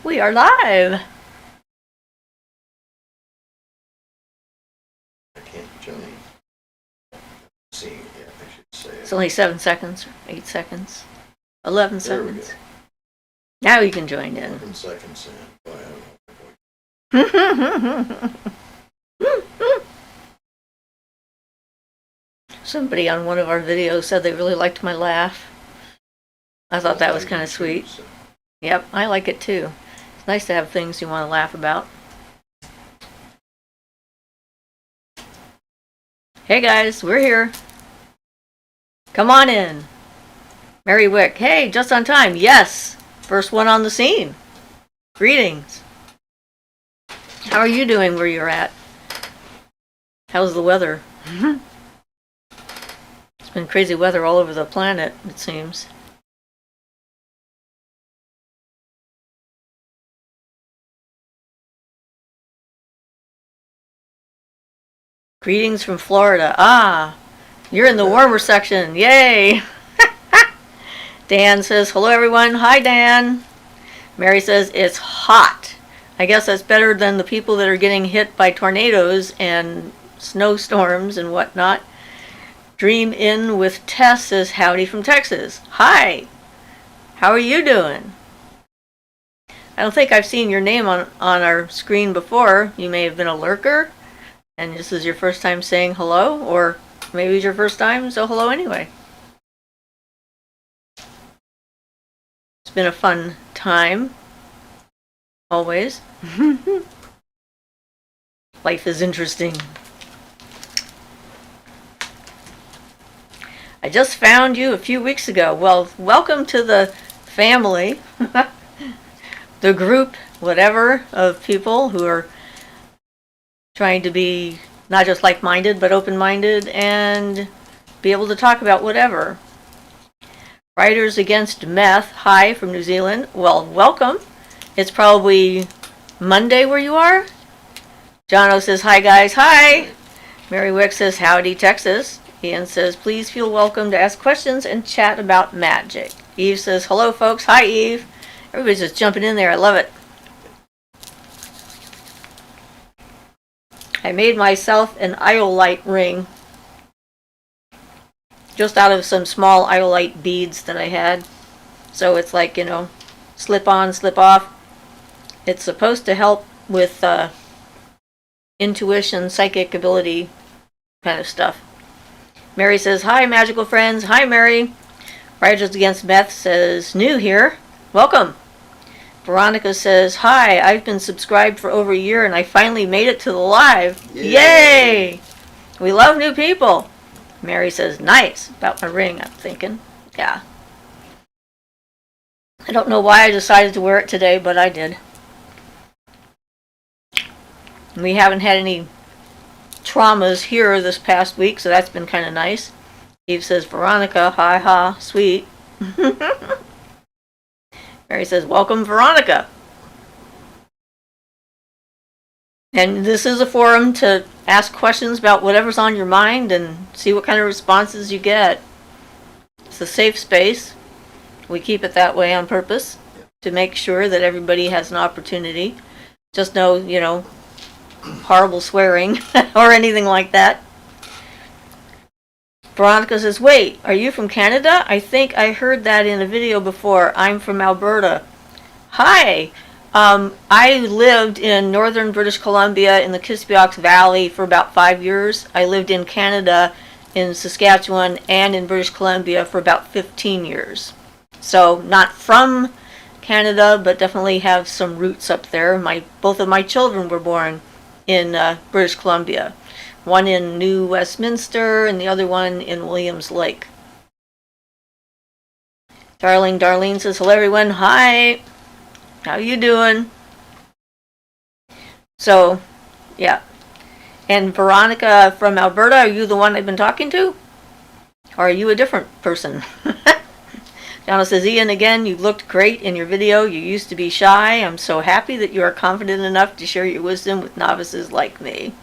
We are live. I can't join. See, yeah, I should say it. It's only 7 seconds, 8 seconds, 11 There we seconds. go. Now you can join in. 11 seconds in. Boy, I don't know. Somebody on one of our videos said they really liked my laugh. I thought that was kind of sweet. So, Yep, I like it too. It's nice to have things you want to laugh about. Hey guys, we're here. Come on in. Mary Wick, hey, just on time. Yes, first one on the scene. Greetings. How are you doing where you're at? How's the weather? It's been crazy weather all over the planet, it seems. Greetings from Florida. Ah, you're in the warmer section. Yay! Dan says, hello everyone. Hi, Dan. Mary says, it's hot. I guess that's better than the people that are getting hit by tornadoes and snowstorms and whatnot. Dream In with Tess says, howdy from Texas. Hi. How are you doing? I don't think I've seen your name on our screen before. You may have been a lurker, and this is your first time saying hello, or maybe it's your first time, so hello anyway. It's been a fun time. Always. Life is interesting. I just found you a few weeks ago. Well, welcome to the family. The group, whatever, of people who are trying to be not just like-minded, but open-minded and be able to talk about whatever. Writers Against Meth, hi from New Zealand. Well, welcome. It's probably Monday where you are. Jono says, hi guys, hi. Mary Wick says, howdy, Texas. Ian says, please feel welcome to ask questions and chat about magic. Eve says, hello folks, hi Eve. Everybody's just jumping in there, I love it. I made myself an iolite ring just out of some small iolite beads that I had. So it's like, you know, slip on, slip off. It's supposed to help with intuition, psychic ability kind of stuff. Mary says, hi magical friends. Hi Mary. Writers Against Meth says, new here. Welcome. Veronica says, hi, I've been subscribed for over a year and I finally made it to the live. Yay! We love new people. Mary says, nice. About my ring, I'm thinking. Yeah. I don't know why I decided to wear it today, but I did. We haven't had any traumas here this past week, so that's been kind of nice. Eve says, Veronica, hi ha, sweet. Mary says, welcome, Veronica. And this is a forum to ask questions about whatever's on your mind and see what kind of responses you get. It's a safe space. We keep it that way on purpose to make sure that everybody has an opportunity. Just no, you know, horrible swearing or anything like that. Veronica says, wait, are you from Canada? I think I heard that in a video before. I'm from Alberta. Hi. I lived in northern British Columbia in the Kispiox Valley for about 5 years. I lived in Canada, in Saskatchewan, and in British Columbia for about 15 years. So not from Canada, but definitely have some roots up there. Both of my children were born in British Columbia. One in New Westminster and the other one in Williams Lake. Darlene says, hello everyone. Hi. How you doing? So, yeah. And Veronica from Alberta, are you the one I've been talking to? Or are you a different person? Donna says, Ian, again, you looked great in your video. You used to be shy. I'm so happy that you are confident enough to share your wisdom with novices like me.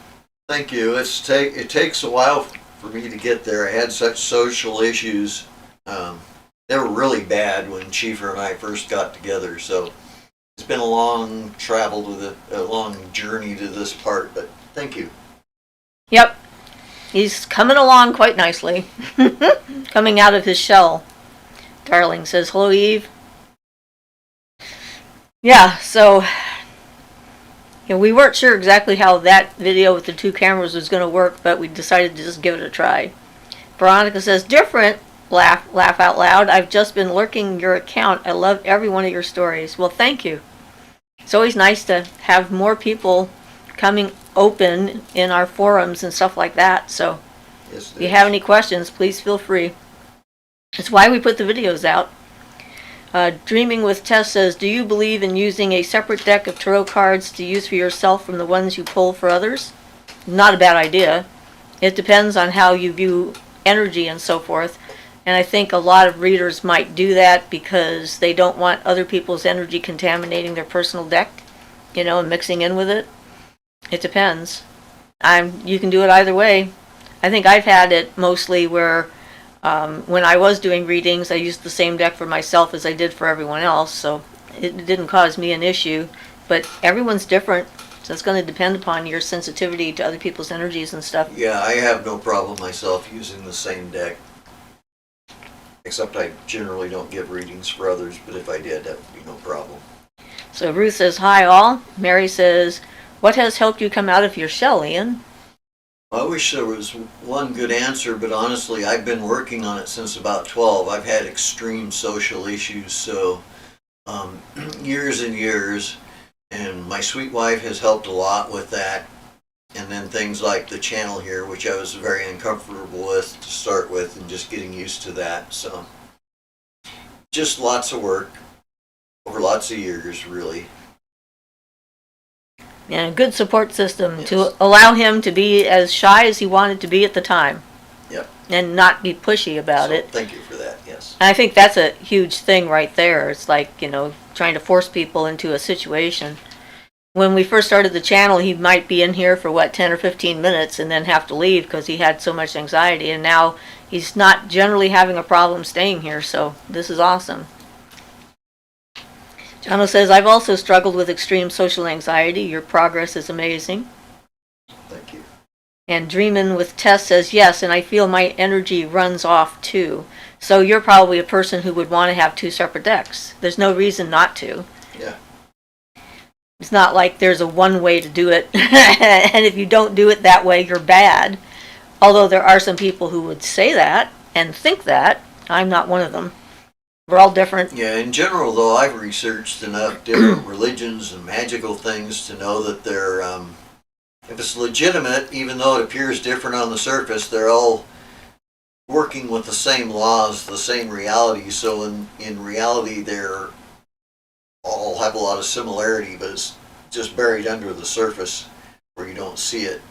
Thank you. It takes a while for me to get there. I had such social issues. They were really bad when Siofra and I first got together, so It's been a long travel to a long journey to this part, but thank you. Yep. He's coming along quite nicely. Coming out of his shell. Darling says, hello, Eve. Yeah, so we weren't sure exactly how that video with the 2 cameras was going to work, but we decided to just give it a try. Veronica says, different. Laugh out loud. I've just been lurking your account. I love every one of your stories. Well, thank you. It's always nice to have more people coming open in our forums and stuff like that. So Yes, if you have any questions, please feel free. It's why we put the videos out. Dreaming with Tess says, do you believe in using a separate deck of tarot cards to use for yourself from the ones you pull for others? Not a bad idea. It depends on how you view energy and so forth. And I think a lot of readers might do that because they don't want other people's energy contaminating their personal deck, and mixing in with it. It depends. You can do it either way. I think I've had it mostly where when I was doing readings, I used the same deck for myself as I did for everyone else, so it didn't cause me an issue. But everyone's different, so it's going to depend upon your sensitivity to other people's energies and stuff. Yeah, I have no problem myself using the same deck. Except I generally don't give readings for others, but if I did, that would be no problem. So Ruth says, hi all. Mary says, what has helped you come out of your shell, Ian? I wish there was one good answer, but honestly, I've been working on it since about 12. I've had extreme social issues, so years and years, and my sweet wife has helped a lot with that. And then things like the channel here, which I was very uncomfortable with to start with, and just getting used to that. So just lots of work over lots of years, really. And a good support system Yes. to allow him to be as shy as he wanted to be at the time. Yep. And not be pushy about So it. thank you for that, yes. And I think that's a huge thing right there. It's like, trying to force people into a situation. When we first started the channel, he might be in here for 10 or 15 minutes and then have to leave because he had so much anxiety. And now he's not generally having a problem staying here, so this is awesome. Jono says, I've also struggled with extreme social anxiety. Your progress is amazing. Thank you. And Dreamin' with Tess says, yes, and I feel my energy runs off too. So you're probably a person who would want to have 2 separate decks. There's no reason not to. Yeah. It's not like there's a one way to do it, and if you don't do it that way, you're bad. Although there are some people who would say that and think that. I'm not one of them. We're all different. Yeah, in general, though, I've researched enough different religions and magical things to know that they're, if it's legitimate, even though it appears different on the surface, they're all working with the same laws, the same reality. So in reality, they're all have a lot of similarity, but it's just buried under the surface where you don't see it.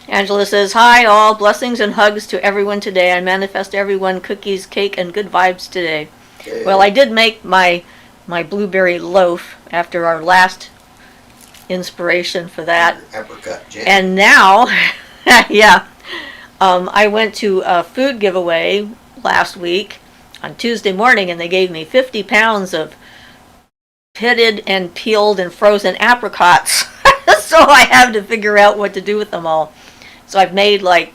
Angela says, hi all, blessings and hugs to everyone today. I manifest everyone cookies, cake, and good vibes today. Okay. Well, I did make my blueberry loaf after our last inspiration for that. Apricot jam. And now, yeah, I went to a food giveaway last week on Tuesday morning, and they gave me 50 pounds of pitted and peeled and frozen apricots. So I have to figure out what to do with them all. So I've made a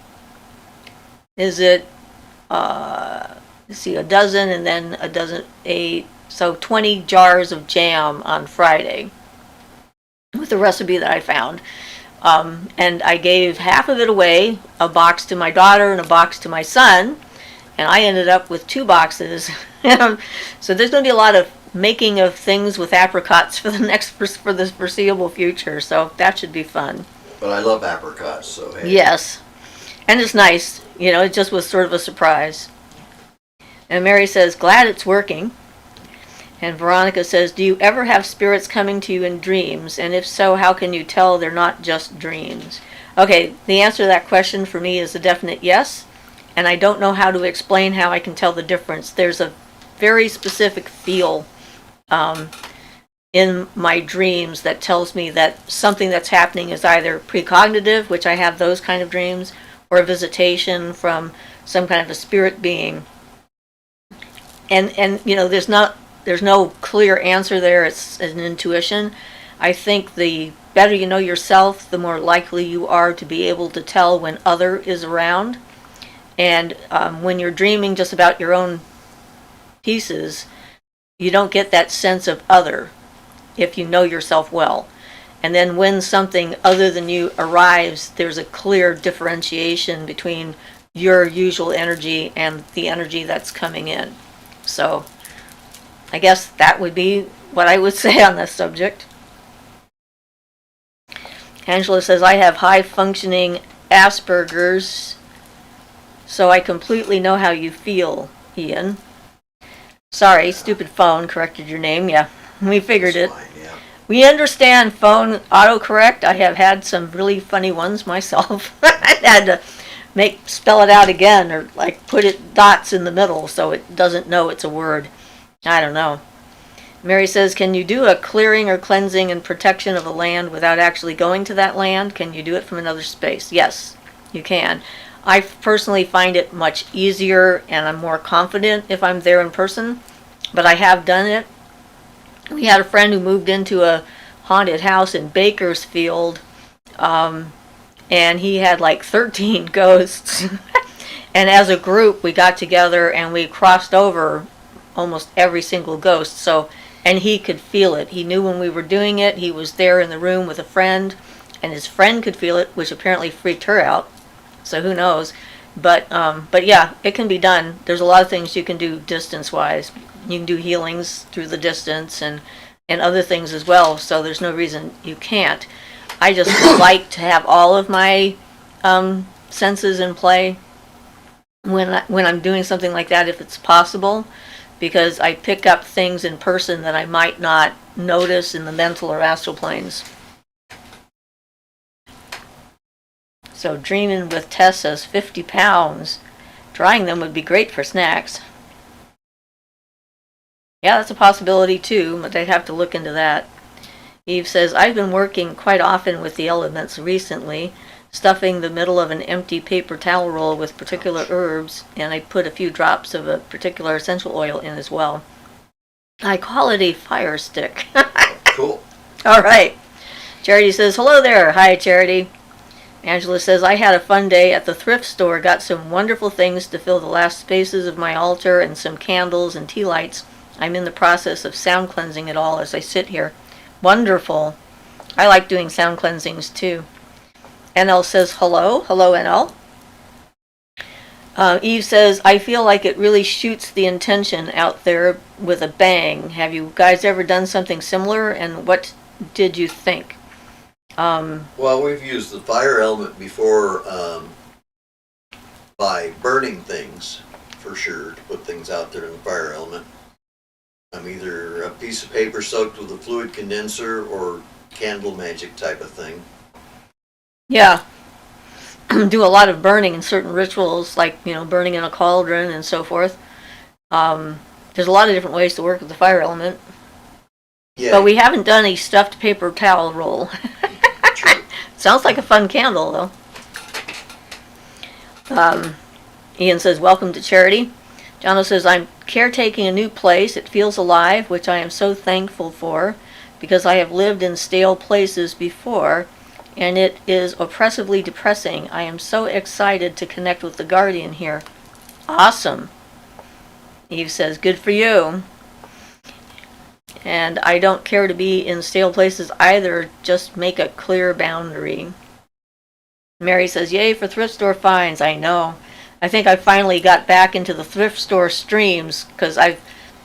dozen and then a dozen, so 20 jars of jam on Friday with the recipe that I found. And I gave half of it away, a box to my daughter and a box to my son, and I ended up with 2 boxes. So there's going to be a lot of making of things with apricots for the foreseeable future, so that should be fun. But I love apricots, so hey. Yes, and it's nice, it just was sort of a surprise. And Mary says, glad it's working. And Veronica says, do you ever have spirits coming to you in dreams? And if so, how can you tell they're not just dreams? Okay, the answer to that question for me is a definite yes, and I don't know how to explain how I can tell the difference. There's a very specific feel in my dreams that tells me that something that's happening is either precognitive, which I have those kind of dreams, or a visitation from some kind of a spirit being. And there's not there's no clear answer there. It's an intuition. I think the better you know yourself, the more likely you are to be able to tell when other is around. And when you're dreaming just about your own pieces, you don't get that sense of other if you know yourself well. And then when something other than you arrives, there's a clear differentiation between your usual energy and the energy that's coming in. So I guess that would be what I would say on this subject. Angela says, I have high functioning Asperger's, so I completely know how you feel, Ian. Sorry, stupid phone corrected your name. Yeah, we figured it. Fine, yeah. We understand phone autocorrect. I have had some really funny ones myself. I had to spell it out again, or like put it dots in the middle so it doesn't know it's a word. I don't know. Mary says, can you do a clearing or cleansing and protection of a land without actually going to that land? Can you do it from another space? Yes, you can. I personally find it much easier and I'm more confident if I'm there in person, but I have done it. We had a friend who moved into a haunted house in Bakersfield, and he had like 13 ghosts. And as a group, we got together and we crossed over almost every single ghost. So, and he could feel it. He knew when we were doing it. He was there in the room with a friend, and his friend could feel it, which apparently freaked her out. So who knows? But yeah, it can be done. There's a lot of things you can do distance-wise. You can do healings through the distance and other things as well. So there's no reason you can't. I just like to have all of my senses in play when I'm doing something like that, if it's possible, because I pick up things in person that I might not notice in the mental or astral planes. So dreaming with Tess says 50 pounds. Drying them would be great for snacks. Yeah, that's a possibility too, but I'd have to look into that. Eve says, I've been working quite often with the elements recently, stuffing the middle of an empty paper towel roll with particular herbs, and I put a few drops of a particular essential oil in as well. I call it a fire stick. Cool. All right. Charity says, hello there. Hi, Charity. Angela says, I had a fun day at the thrift store, got some wonderful things to fill the last spaces of my altar and some candles and tea lights. I'm in the process of sound cleansing it all as I sit here. Wonderful. I like doing sound cleansings too. NL says, hello. Hello, NL. Eve says, I feel like it really shoots the intention out there with a bang. Have you guys ever done something similar, and what did you think? Well, we've used the fire element before by burning things, for sure, to put things out there in the fire element. Either a piece of paper soaked with a fluid condenser or candle magic type of thing. Yeah. Do a lot of burning in certain rituals, like, burning in a cauldron and so forth. There's a lot of different ways to work with the fire element. Yeah. But we haven't done a stuffed paper towel roll. True. Sounds like a fun candle, though. Ian says, welcome to Charity. Jono says, I'm caretaking a new place. It feels alive, which I am so thankful for, because I have lived in stale places before, and it is oppressively depressing. I am so excited to connect with the guardian here. Awesome. Eve says, good for you. And I don't care to be in stale places either, just make a clear boundary. Mary says, yay for thrift store finds. I know. I think I finally got back into the thrift store streams because I've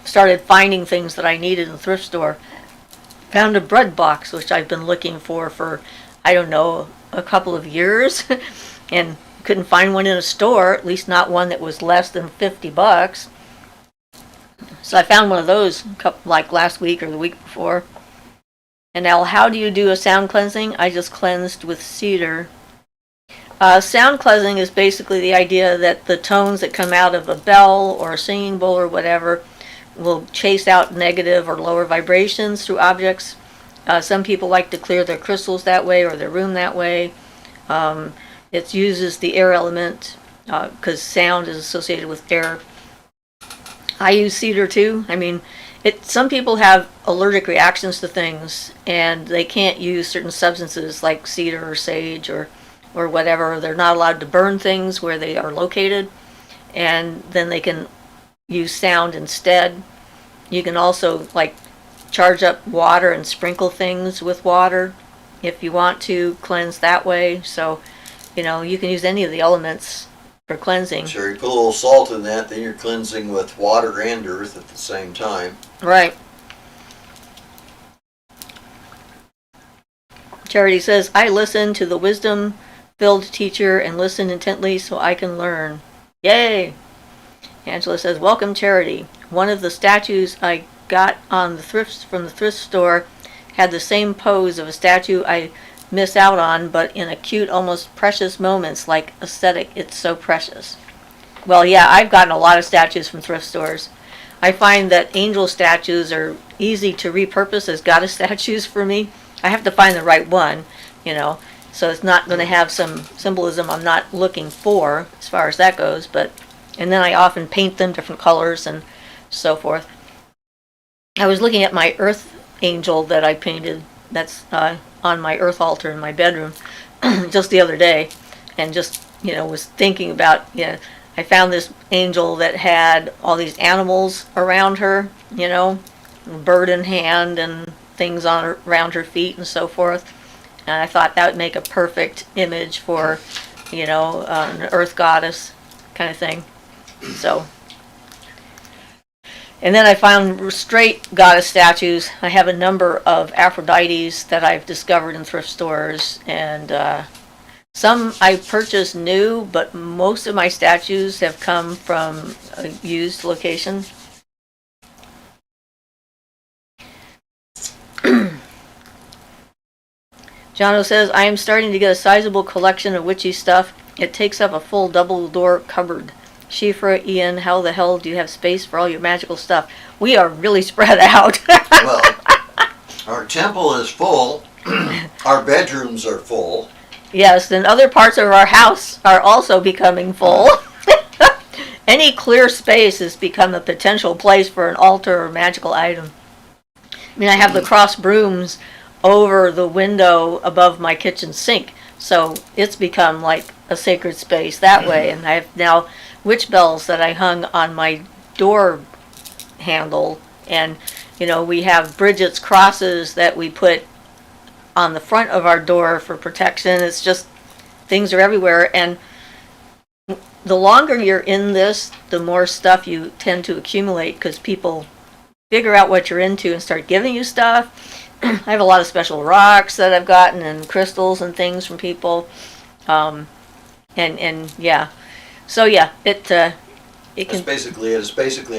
started finding things that I needed in the thrift store. Found a bread box, which I've been looking for, I don't know, a couple of years. And couldn't find one in a store, at least not one that was less than $50. So I found one of those like last week or the week before. And now, how do you do a sound cleansing? I just cleansed with cedar. Sound cleansing is basically the idea that the tones that come out of a bell or a singing bowl or whatever will chase out negative or lower vibrations through objects. Some people like to clear their crystals that way or their room that way. It uses the air element because sound is associated with air. I use cedar too. Some people have allergic reactions to things, and they can't use certain substances like cedar or sage or whatever. They're not allowed to burn things where they are located, and then they can use sound instead. You can also like charge up water and sprinkle things with water if you want to cleanse that way. So, you can use any of the elements for cleansing. Sure, you put a little salt in that, then you're cleansing with water and earth at the same time. Right. Charity says, I listen to the wisdom-filled teacher and listen intently so I can learn. Yay! Angela says, welcome, Charity. One of the statues I got on from the thrift store had the same pose of a statue I miss out on, but in a cute, almost precious moments, like aesthetic. It's so precious. Well, yeah, I've gotten a lot of statues from thrift stores. I find that angel statues are easy to repurpose as goddess statues for me. I have to find the right one, so it's not going to have some symbolism I'm not looking for as far as that goes. And then I often paint them different colors and so forth. I was looking at my earth angel that I painted that's on my earth altar in my bedroom just the other day, and just was thinking about I found this angel that had all these animals around her, a bird in hand and things around her feet and so forth, and I thought that would make a perfect image for an earth goddess kind of thing. So, and then I found straight goddess statues. I have a number of Aphrodites that I've discovered in thrift stores, and some I purchased new, but most of my statues have come from a used location. Jono says, I am starting to get a sizable collection of witchy stuff. It takes up a full double-door cupboard. Siofra, Ian, how the hell do you have space for all your magical stuff? We are really spread out. Well, our temple is full. Our bedrooms are full. Yes, and other parts of our house are also becoming full. Any clear space has become a potential place for an altar or magical item. I mean, I have the cross brooms over the window above my kitchen sink, so it's become like a sacred space that way. And I have now witch bells that I hung on my door handle, and we have Bridget's crosses that we put on the front of our door for protection. It's just, things are everywhere, and the longer you're in this, the more stuff you tend to accumulate, because people figure out what you're into and start giving you stuff. I have a lot of special rocks that I've gotten, and crystals and things from people, and yeah. So yeah, it can. It's basically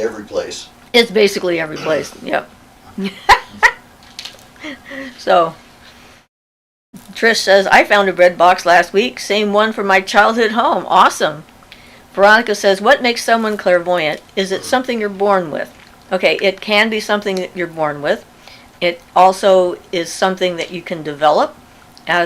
every place. It's basically every place. Yep. So, Trish says, I found a bread box last week. Same one from my childhood home. Awesome. Veronica says, what makes someone clairvoyant? Is it something you're born with? Okay, it can be something that you're born with. It also is something that you can develop.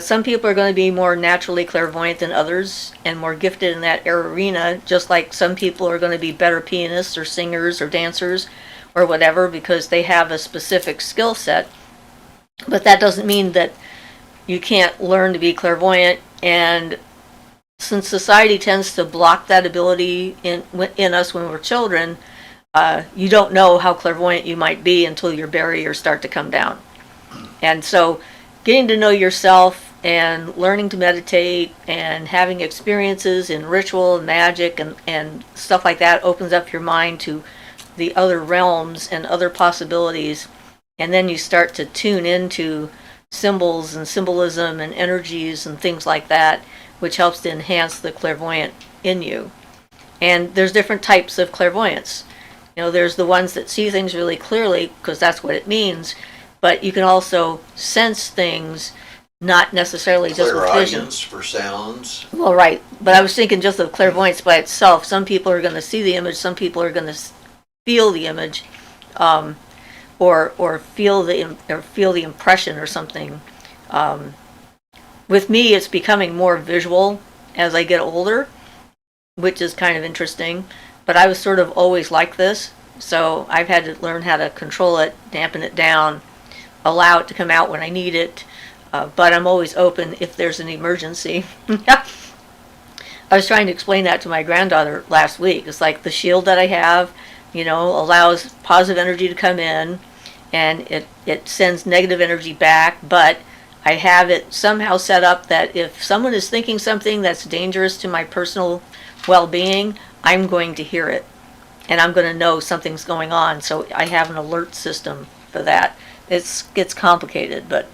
Some people are going to be more naturally clairvoyant than others and more gifted in that arena, just like some people are going to be better pianists or singers or dancers or whatever because they have a specific skill set. But that doesn't mean that you can't learn to be clairvoyant, and since society tends to block that ability in us when we're children, you don't know how clairvoyant you might be until your barriers start to come down. And so getting to know yourself and learning to meditate and having experiences in ritual and magic and stuff like that opens up your mind to the other realms and other possibilities. And then you start to tune into symbols and symbolism and energies and things like that, which helps to enhance the clairvoyant in you. And there's different types of clairvoyance. There's the ones that see things really clearly because that's what it means, but you can also sense things, not necessarily just with vision. Clairaudience for sounds. Well, right, but I was thinking just of clairvoyance by itself. Some people are going to see the image, some people are going to feel the image, or feel the impression or something. With me, it's becoming more visual as I get older, which is kind of interesting. But I was sort of always like this. So I've had to learn how to control it, dampen it down, allow it to come out when I need it, but I'm always open if there's an emergency. I was trying to explain that to my granddaughter last week. It's like the shield that I have, allows positive energy to come in, and it sends negative energy back, but I have it somehow set up that if someone is thinking something that's dangerous to my personal well-being, I'm going to hear it, and I'm going to know something's going on, so I have an alert system for that. It gets complicated, but...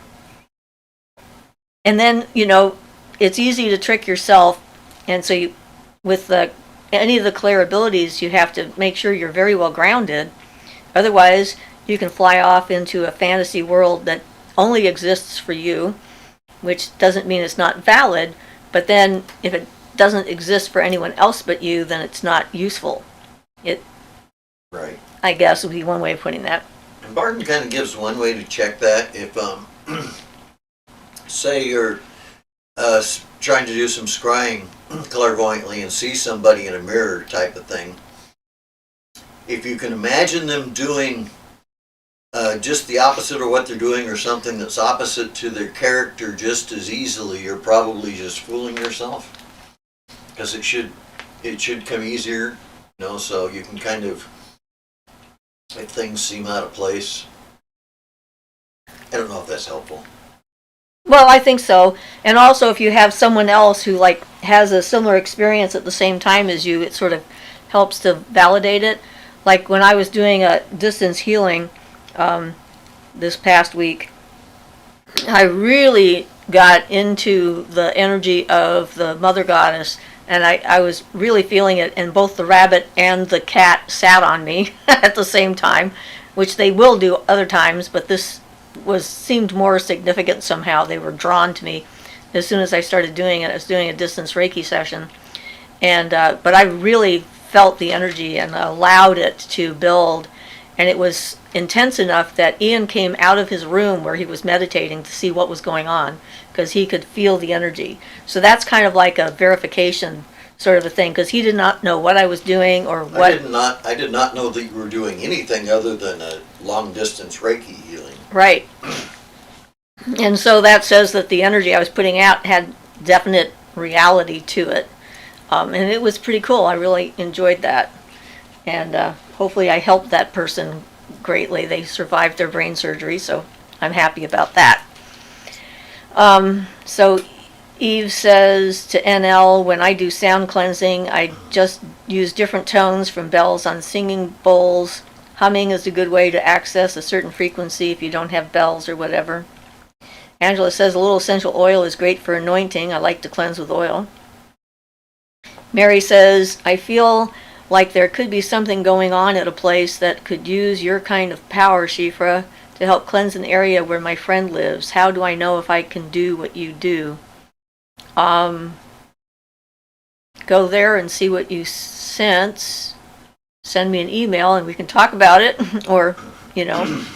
And then, it's easy to trick yourself, and so with any of the clear abilities, you have to make sure you're very well grounded. Otherwise, you can fly off into a fantasy world that only exists for you, which doesn't mean it's not valid, but then if it doesn't exist for anyone else but you, then it's not useful. Right. I guess would be one way of putting that. And Barton kind of gives one way to check that. If, say you're trying to do some scrying clairvoyantly and see somebody in a mirror type of thing, if you can imagine them doing just the opposite of what they're doing, or something that's opposite to their character just as easily, you're probably just fooling yourself, because it should come easier, so you can kind of, if things seem out of place. I don't know if that's helpful. Well, I think so. And also, if you have someone else who has a similar experience at the same time as you, it sort of helps to validate it. Like when I was doing a distance healing this past week, I really got into the energy of the Mother Goddess, and I was really feeling it, and both the rabbit and the cat sat on me at the same time, which they will do other times, but this seemed more significant somehow. They were drawn to me as soon as I started doing it. I was doing a distance Reiki session, and but I really felt the energy and allowed it to build, and it was intense enough that Ian came out of his room where he was meditating to see what was going on, because he could feel the energy. So that's kind of like a verification sort of a thing, because he did not know what I was doing or what. I did not know that you were doing anything other than a long distance Reiki healing. Right. And so that says that the energy I was putting out had definite reality to it. And it was pretty cool. I really enjoyed that. And hopefully I helped that person greatly. They survived their brain surgery, so I'm happy about that. So Eve says to NL, when I do sound cleansing, I just use different tones from bells on singing bowls. Humming is a good way to access a certain frequency if you don't have bells or whatever. Angela says a little essential oil is great for anointing. I like to cleanse with oil. Mary says, I feel like there could be something going on at a place that could use your kind of power, Siofra, to help cleanse an area where my friend lives. How do I know if I can do what you do? Go there and see what you sense. Send me an email and we can talk about it, or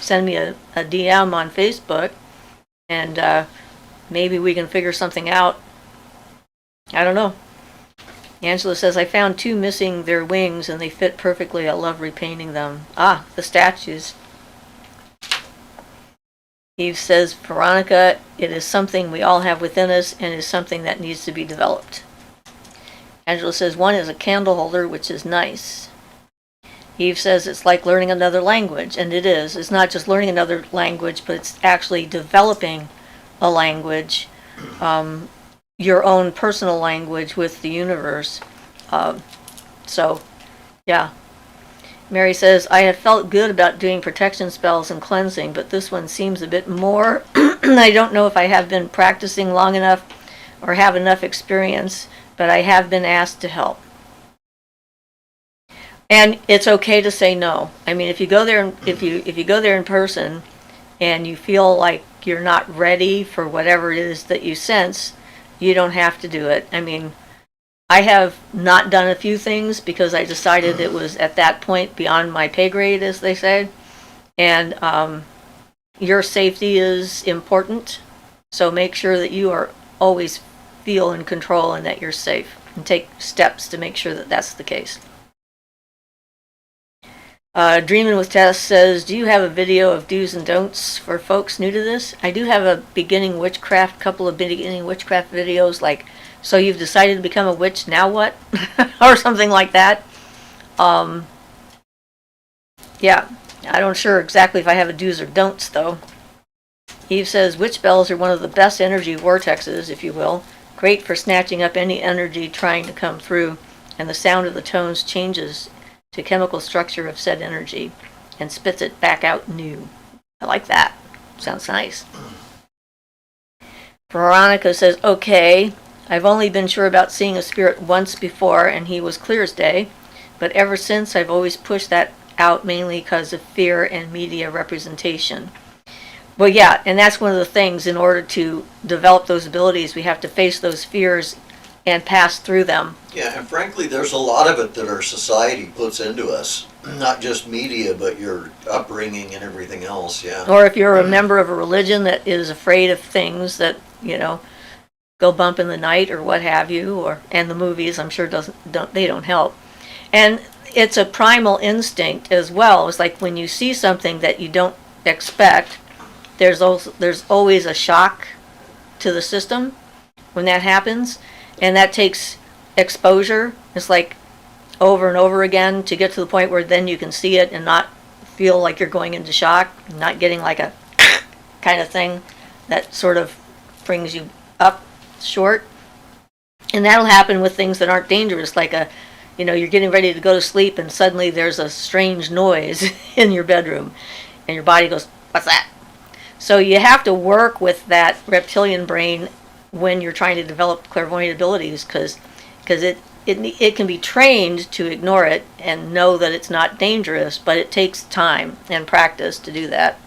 send me a DM on Facebook, and maybe we can figure something out. I don't know. Angela says, I found 2 missing their wings and they fit perfectly. I love repainting them. Ah, the statues. Eve says, Veronica, it is something we all have within us and is something that needs to be developed. Angela says, 1 is a candle holder, which is nice. Eve says it's like learning another language, and it is. It's not just learning another language, but it's actually developing a language, your own personal language with the universe. So, yeah. Mary says, I have felt good about doing protection spells and cleansing, but this one seems a bit more. I don't know if I have been practicing long enough or have enough experience, but I have been asked to help. And it's okay to say no. I mean, if you go there, if you go there in person, and you feel like you're not ready for whatever it is that you sense, you don't have to do it. I mean, I have not done a few things because I decided it was at that point beyond my pay grade, as they say. And your safety is important, so make sure that you are always feel in control and that you're safe, and take steps to make sure that that's the case. Dreaming with Tess says, do you have a video of do's and don'ts for folks new to this? I do have a couple of beginning witchcraft videos, like, so you've decided to become a witch, now what? Or something like that. Yeah, I don't sure exactly if I have a do's or don'ts, though. Eve says, witch bells are one of the best energy vortexes, if you will. Great for snatching up any energy trying to come through, and the sound of the tones changes to chemical structure of said energy and spits it back out new. I like that. Sounds nice. Veronica says, okay, I've only been sure about seeing a spirit once before, and he was clear as day, but ever since I've always pushed that out mainly because of fear and media representation. Well, yeah, and that's one of the things. In order to develop those abilities, we have to face those fears and pass through them. Yeah, and frankly, there's a lot of it that our society puts into us. Not just media, but your upbringing and everything else, yeah. Or if you're a member of a religion that is afraid of things that, go bump in the night or what have you, and the movies, I'm sure they don't help. And it's a primal instinct as well. It's like when you see something that you don't expect, there's always a shock to the system when that happens. And that takes exposure. It's like over and over again to get to the point where then you can see it and not feel like you're going into shock, not getting like a kind of thing that sort of brings you up short. And that'll happen with things that aren't dangerous, like you're getting ready to go to sleep and suddenly there's a strange noise in your bedroom and your body goes, what's that? So you have to work with that reptilian brain when you're trying to develop clairvoyant abilities, because it can be trained to ignore it and know that it's not dangerous, but it takes time and practice to do that.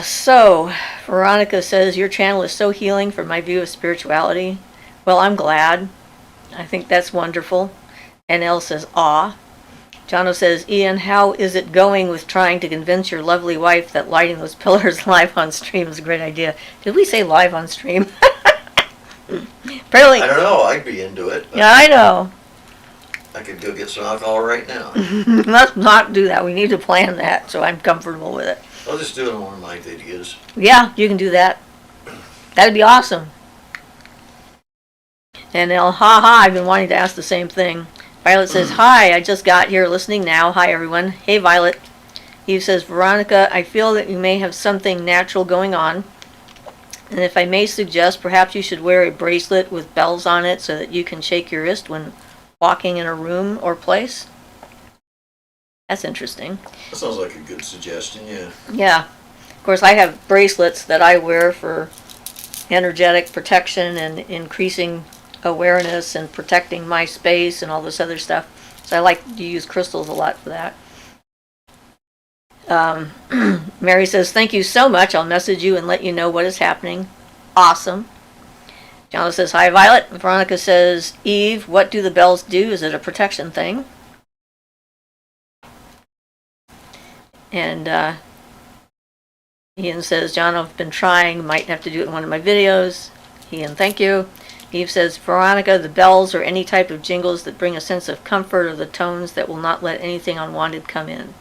So Veronica says, your channel is so healing for my view of spirituality. Well, I'm glad. I think that's wonderful. And Elle says, aw. Jono says, Ian, how is it going with trying to convince your lovely wife that lighting those pillars live on stream is a great idea? Did we say live on stream? Apparently. I don't know. I'd be into it. Yeah, I know. I could go get some alcohol right now. Let's not do that. We need to plan that so I'm comfortable with it. I'll just do it on one of my videos. Yeah, you can do that. That'd be awesome. And Elle, I've been wanting to ask the same thing. Violet says, hi, I just got here listening now. Hi, everyone. Hey, Violet. Eve says, Veronica, I feel that you may have something natural going on. And if I may suggest, perhaps you should wear a bracelet with bells on it so that you can shake your wrist when walking in a room or place. That's interesting. That sounds like a good suggestion, yeah. Yeah. Of course, I have bracelets that I wear for energetic protection and increasing awareness and protecting my space and all this other stuff. So I like to use crystals a lot for that. Mary says, thank you so much. I'll message you and let you know what is happening. Awesome. John says, hi, Violet. Veronica says, Eve, what do the bells do? Is it a protection thing? And Ian says, John, I've been trying. Might have to do it in one of my videos. Ian, thank you. Eve says, Veronica, the bells or any type of jingles that bring a sense of comfort are the tones that will not let anything unwanted come in.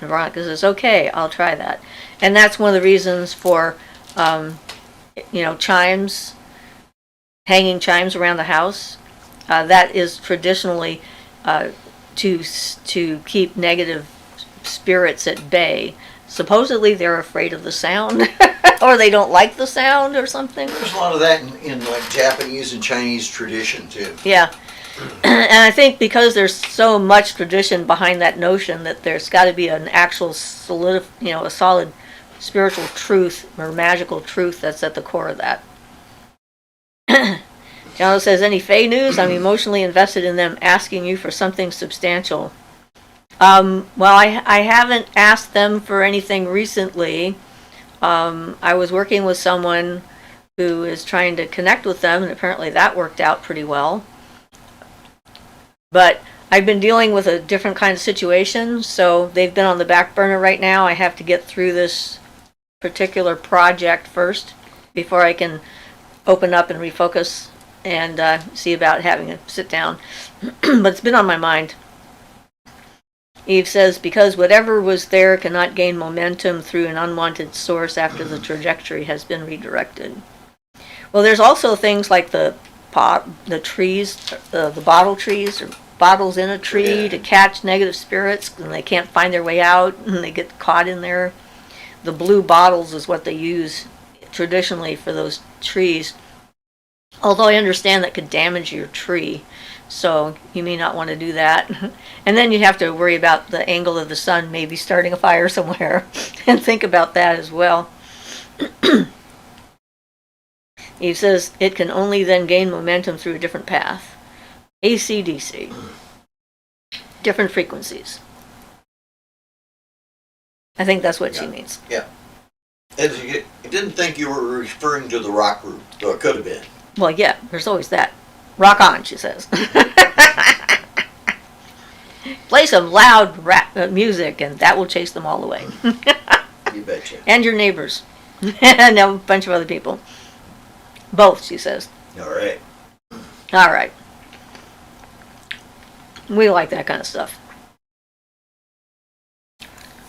And Veronica says, okay, I'll try that. And that's one of the reasons for, chimes, hanging chimes around the house. That is traditionally to keep negative spirits at bay. Supposedly they're afraid of the sound or they don't like the sound or something. There's a lot of that in like Japanese and Chinese tradition too. Yeah. And I think because there's so much tradition behind that notion that there's got to be an actual solid spiritual truth or magical truth that's at the core of that. John says, any Fae news? I'm emotionally invested in them asking you for something substantial. Well, I haven't asked them for anything recently. I was working with someone who is trying to connect with them, and apparently that worked out pretty well. But I've been dealing with a different kind of situation, so they've been on the back burner right now. I have to get through this particular project first before I can open up and refocus and see about having a sit down. But it's been on my mind. Eve says, because whatever was there cannot gain momentum through an unwanted source after the trajectory has been redirected. Well, there's also things like the trees, the bottle trees, or bottles in a tree to catch negative spirits, and they can't find their way out, and they get caught in there. The blue bottles is what they use traditionally for those trees. Although I understand that could damage your tree, so you may not want to do that. And then you have to worry about the angle of the sun maybe starting a fire somewhere, and think about that as well. He says it can only then gain momentum through a different path. AC/DC. Different frequencies. I think that's what she means. Yeah. And you didn't think you were referring to the rock group, though it could have been. Well, yeah, there's always that. Rock on, she says. Play some loud rap music, and that will chase them all away. You betcha. And your neighbors. And a bunch of other people. Both, she says. All right. All right. We like that kind of stuff.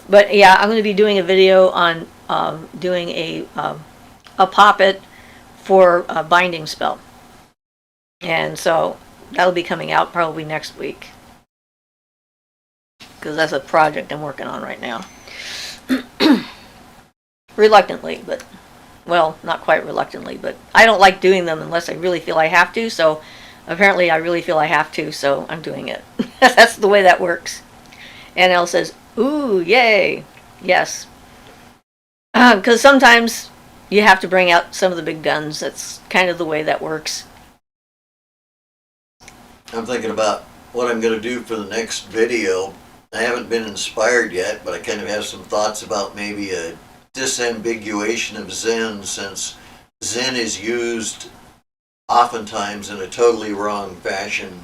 But yeah, I'm going to be doing a video on doing a poppet for a binding spell. And so that'll be coming out probably next week. Because that's a project I'm working on right now. Reluctantly, but, well, not quite reluctantly, but I don't like doing them unless I really feel I have to, so apparently I really feel I have to, so I'm doing it. That's the way that works. And Elle says, ooh, yay. Yes. Because sometimes you have to bring out some of the big guns. That's kind of the way that works. I'm thinking about what I'm going to do for the next video. I haven't been inspired yet, but I kind of have some thoughts about maybe a disambiguation of Zen, since Zen is used oftentimes in a totally wrong fashion.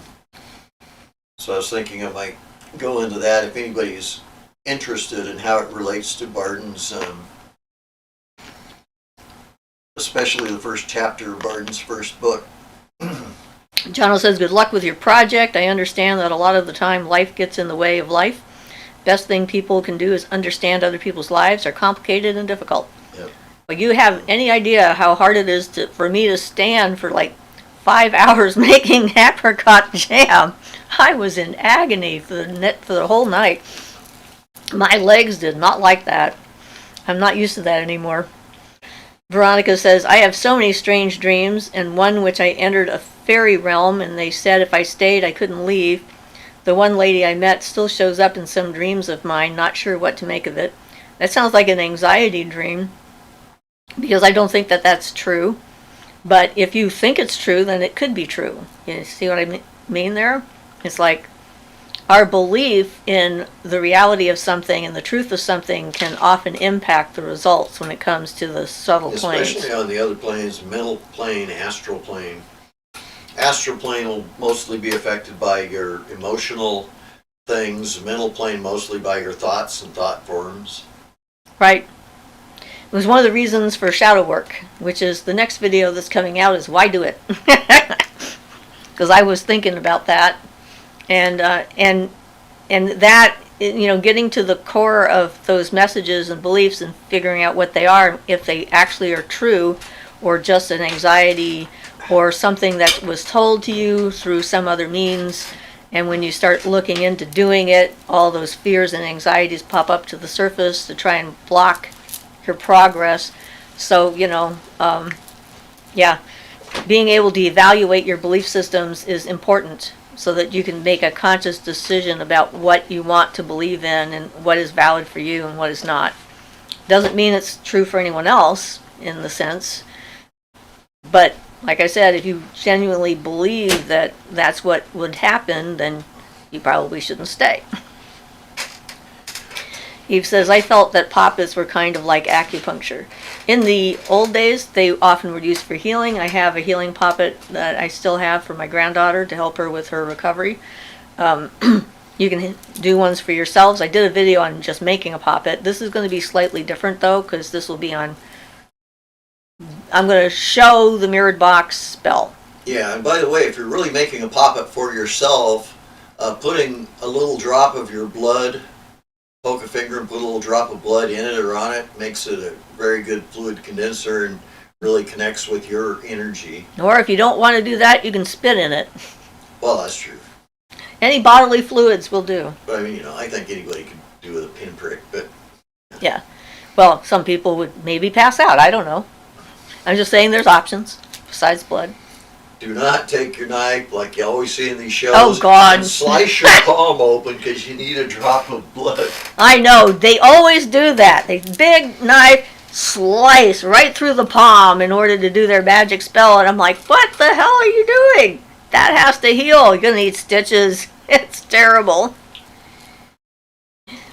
So I was thinking I might go into that if anybody's interested in how it relates to Barden's, especially the first chapter of Barden's first book. Jono says, good luck with your project. I understand that a lot of the time life gets in the way of life. Best thing people can do is understand other people's lives are complicated and difficult. Yep. But you have any idea how hard it is for me to stand for like 5 hours making apricot jam? I was in agony for the whole night. My legs did not like that. I'm not used to that anymore. Veronica says, I have so many strange dreams, and one which I entered a fairy realm, and they said if I stayed I couldn't leave. The one lady I met still shows up in some dreams of mine, not sure what to make of it. That sounds like an anxiety dream, because I don't think that that's true. But if you think it's true, then it could be true. You see what I mean there? It's like our belief in the reality of something and the truth of something can often impact the results when it comes to the subtle planes. Especially on the other planes, mental plane, astral plane. Astral plane will mostly be affected by your emotional things, mental plane mostly by your thoughts and thought forms. Right. It was one of the reasons for shadow work, which is the next video that's coming out is why do it? Because I was thinking about that. And that, you know, getting to the core of those messages and beliefs and figuring out what they are, if they actually are true or just an anxiety or something that was told to you through some other means. And when you start looking into doing it, all those fears and anxieties pop up to the surface to try and block your progress. So, you know, yeah, being able to evaluate your belief systems is important, so that you can make a conscious decision about what you want to believe in and what is valid for you and what is not. Doesn't mean it's true for anyone else in the sense, but like I said, if you genuinely believe that that's what would happen, then you probably shouldn't stay. Eve says, I felt that poppets were kind of like acupuncture. In the old days, they often were used for healing. I have a healing poppet that I still have for my granddaughter to help her with her recovery. You can do ones for yourselves. I did a video on just making a poppet. This is going to be slightly different, though, because this will be on... I'm going to show the mirrored box spell. Yeah, and by the way, if you're really making a pop-up for yourself, putting a little drop of your blood, poke a finger and put a little drop of blood in it or on it, makes it a very good fluid condenser and really connects with your energy. Or if you don't want to do that, you can spit in it. Well, that's true. Any bodily fluids will do. But I mean, I think anybody could do with a pinprick, but... Yeah. Well, some people would maybe pass out. I don't know. I'm just saying there's options besides blood. Do not take your knife, like you always see in these shows, Oh, God. and slice your palm open because you need a drop of blood. I know. They always do that. They big knife slice right through the palm in order to do their magic spell. And I'm like, what the hell are you doing? That has to heal. You're going to need stitches. It's terrible.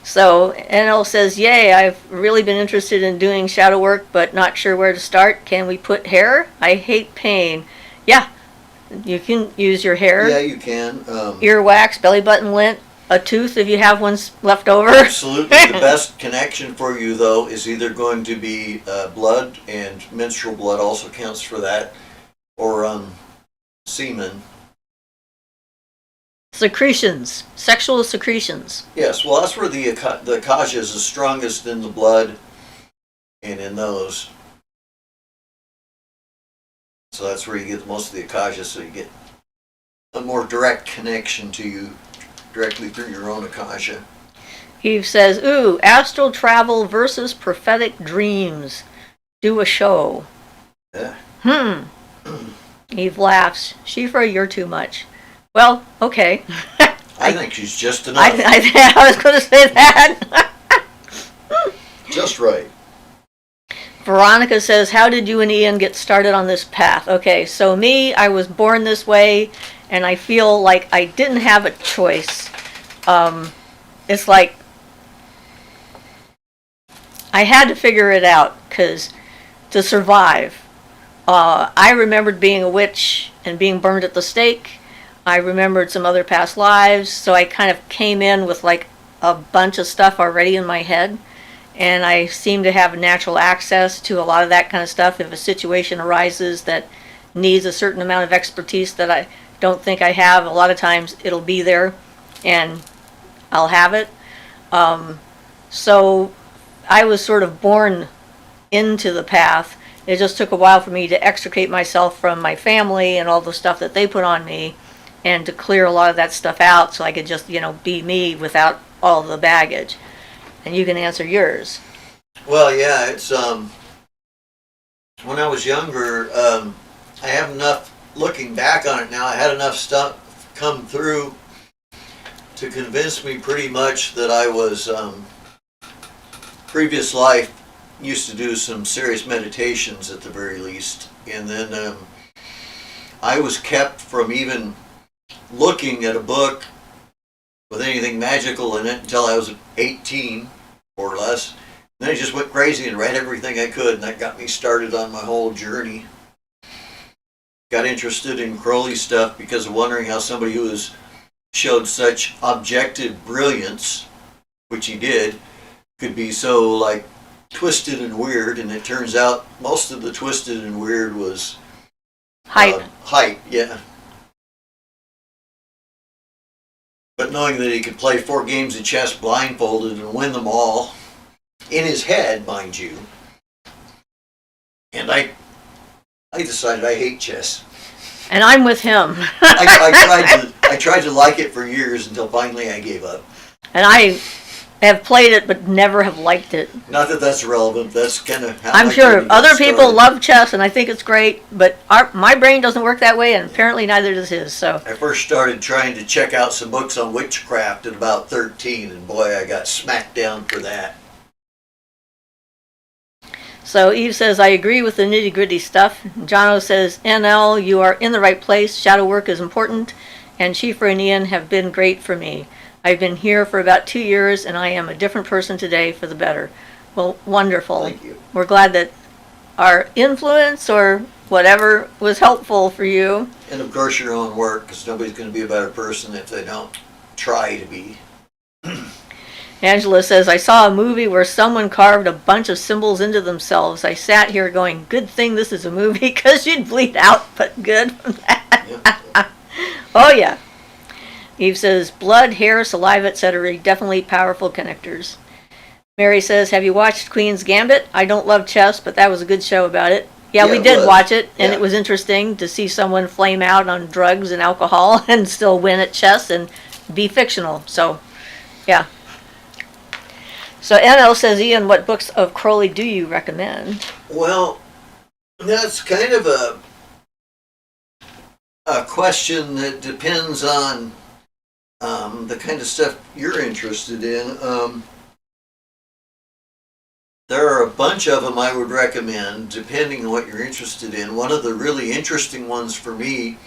So NL says, yay, I've really been interested in doing shadow work, but not sure where to start. Can we put hair? I hate pain. Yeah, you can use your hair. Yeah, you can. Earwax, belly button lint, a tooth if you have one left over. Absolutely. The best connection for you, though, is either going to be blood, and menstrual blood also counts for that, or semen. Secretions, sexual secretions. Yes, well, that's where the akasha is the strongest in the blood and in those. So that's where you get most of the akasha, so you get a more direct connection to you directly through your own akasha. He says, ooh, astral travel versus prophetic dreams. Do a show. Yeah. Eve laughs. Siofra, you're too much. Well, okay. I think she's just enough. I was going to say that. Just right. Veronica says, how did you and Ian get started on this path? Okay, so me, I was born this way, and I feel like I didn't have a choice. It's like I had to figure it out, because to survive. I remembered being a witch and being burned at the stake. I remembered some other past lives, so I kind of came in with like a bunch of stuff already in my head, and I seem to have natural access to a lot of that kind of stuff. If a situation arises that needs a certain amount of expertise that I don't think I have, a lot of times it'll be there and I'll have it. So I was sort of born into the path. It just took a while for me to extricate myself from my family and all the stuff that they put on me, and to clear a lot of that stuff out so I could just, be me without all the baggage. And you can answer yours. Well, yeah, it's, when I was younger, I have enough, looking back on it now, I had enough stuff come through to convince me pretty much that I was, previous life, used to do some serious meditations at the very least. And then I was kept from even looking at a book with anything magical in it until I was 18, more or less. And then I just went crazy and read everything I could, and that got me started on my whole journey. Got interested in Crowley stuff because of wondering how somebody who showed such objective brilliance, which he did, could be so like twisted and weird. And it turns out most of the twisted and weird was Hype. Hype, yeah. But knowing that he could play 4 games of chess blindfolded and win them all, in his head, mind you. And I decided I hate chess. And I'm with him. I tried to like it for years until finally I gave up. And I have played it but never have liked it. Not that that's relevant. That's kind of how I'm my sure journey got other people started. love chess and I think it's great, but my brain doesn't work that way, and apparently neither does his. So I first started trying to check out some books on witchcraft at about 13, and boy, I got smacked down for that. So Eve says, I agree with the nitty-gritty stuff. Jono says, NL, you are in the right place. Shadow work is important, and Siofra and Ian have been great for me. I've been here for about 2 years, and I am a different person today for the better. Well, wonderful. Thank you. We're glad that our influence or whatever was helpful for you. And of course your own work, because nobody's going to be a better person if they don't try to be. Angela says, I saw a movie where someone carved a bunch of symbols into themselves. I sat here going, good thing this is a movie, because you'd bleed out, but good from that. Yep. Oh, yeah. Eve says, blood, hair, saliva, etc. Definitely powerful connectors. Mary says, have you watched Queen's Gambit? I don't love chess, but that was a good show about it. Yeah, we did watch it, and it was interesting to see someone flame out on drugs and alcohol and still win at chess and be fictional. So, yeah. So NL says, Ian, what books of Crowley do you recommend? Well, that's kind of a question that depends on the kind of stuff you're interested in. There are a bunch of them I would recommend, depending on what you're interested in. One of the really interesting ones for me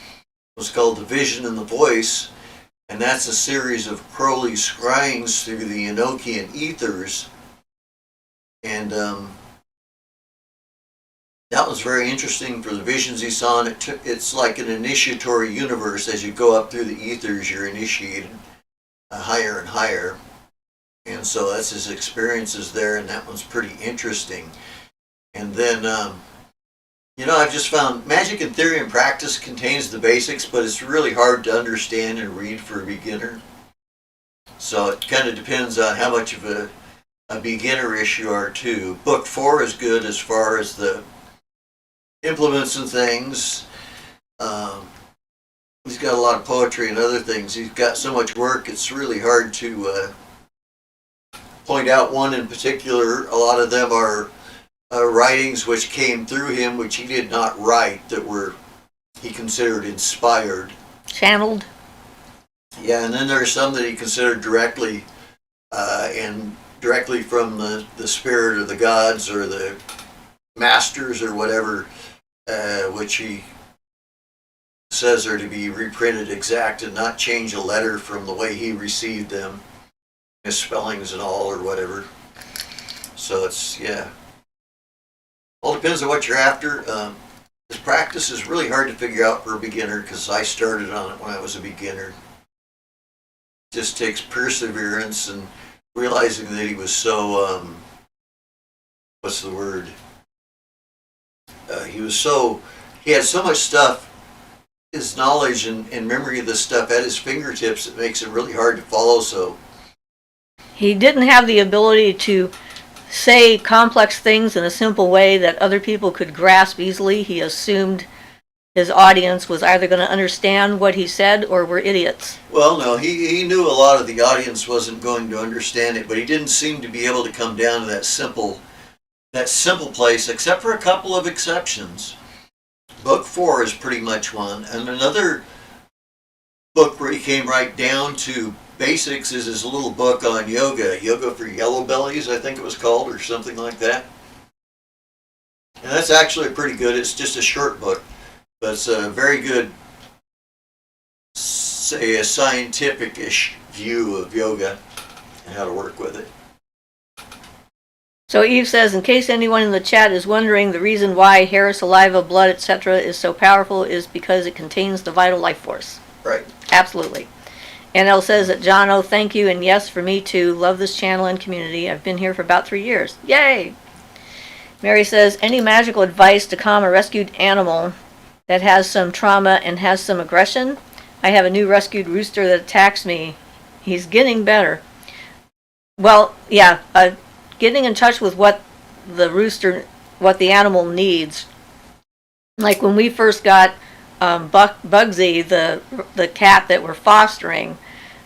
was called The Vision and the Voice, and that's a series of Crowley's scryings through the Enochian ethers. And that was very interesting for the visions he saw, and it's like an initiatory universe. As you go up through the ethers, you're initiated higher and higher. And so that's his experiences there, and that one's pretty interesting. And then, I've just found Magic in Theory and Practice contains the basics, but it's really hard to understand and read for a beginner. So it kind of depends on how much of a beginner-ish you are, too. Book 4 is good as far as the implements and things. He's got a lot of poetry and other things. He's got so much work, it's really hard to point out one in particular. A lot of them are writings which came through him, which he did not write, that he considered inspired. Channeled. Yeah, and then there are some that he considered directly from the spirit or the gods or the masters or whatever, which he says are to be reprinted exact and not change a letter from the way he received them, misspellings and all or whatever. So it's, yeah. All depends on what you're after. This practice is really hard to figure out for a beginner, because I started on it when I was a beginner. It just takes perseverance and realizing that he was so, what's the word? He had so much stuff, his knowledge and memory of this stuff at his fingertips, it makes it really hard to follow. So he didn't have the ability to say complex things in a simple way that other people could grasp easily. He assumed his audience was either going to understand what he said or were idiots. Well, no, he knew a lot of the audience wasn't going to understand it, but he didn't seem to be able to come down to that simple place, except for a couple of exceptions. Book 4 is pretty much one, and another book where he came right down to basics is his little book on yoga for yellow bellies, I think it was called, or something like that. And that's actually pretty good. It's just a short book, but it's a very good, say, a scientific-ish view of yoga and how to work with it. So Eve says, in case anyone in the chat is wondering, the reason why hair, saliva, blood, etc. is so powerful is because it contains the vital life force. Right. Absolutely. NL says that, John, oh, thank you, and yes, for me too. Love this channel and community. I've been here for about 3 years. Yay! Mary says, any magical advice to calm a rescued animal that has some trauma and has some aggression? I have a new rescued rooster that attacks me. He's getting better. Well, yeah, getting in touch with what the animal needs. Like when we first got Bugsy, the cat that we're fostering,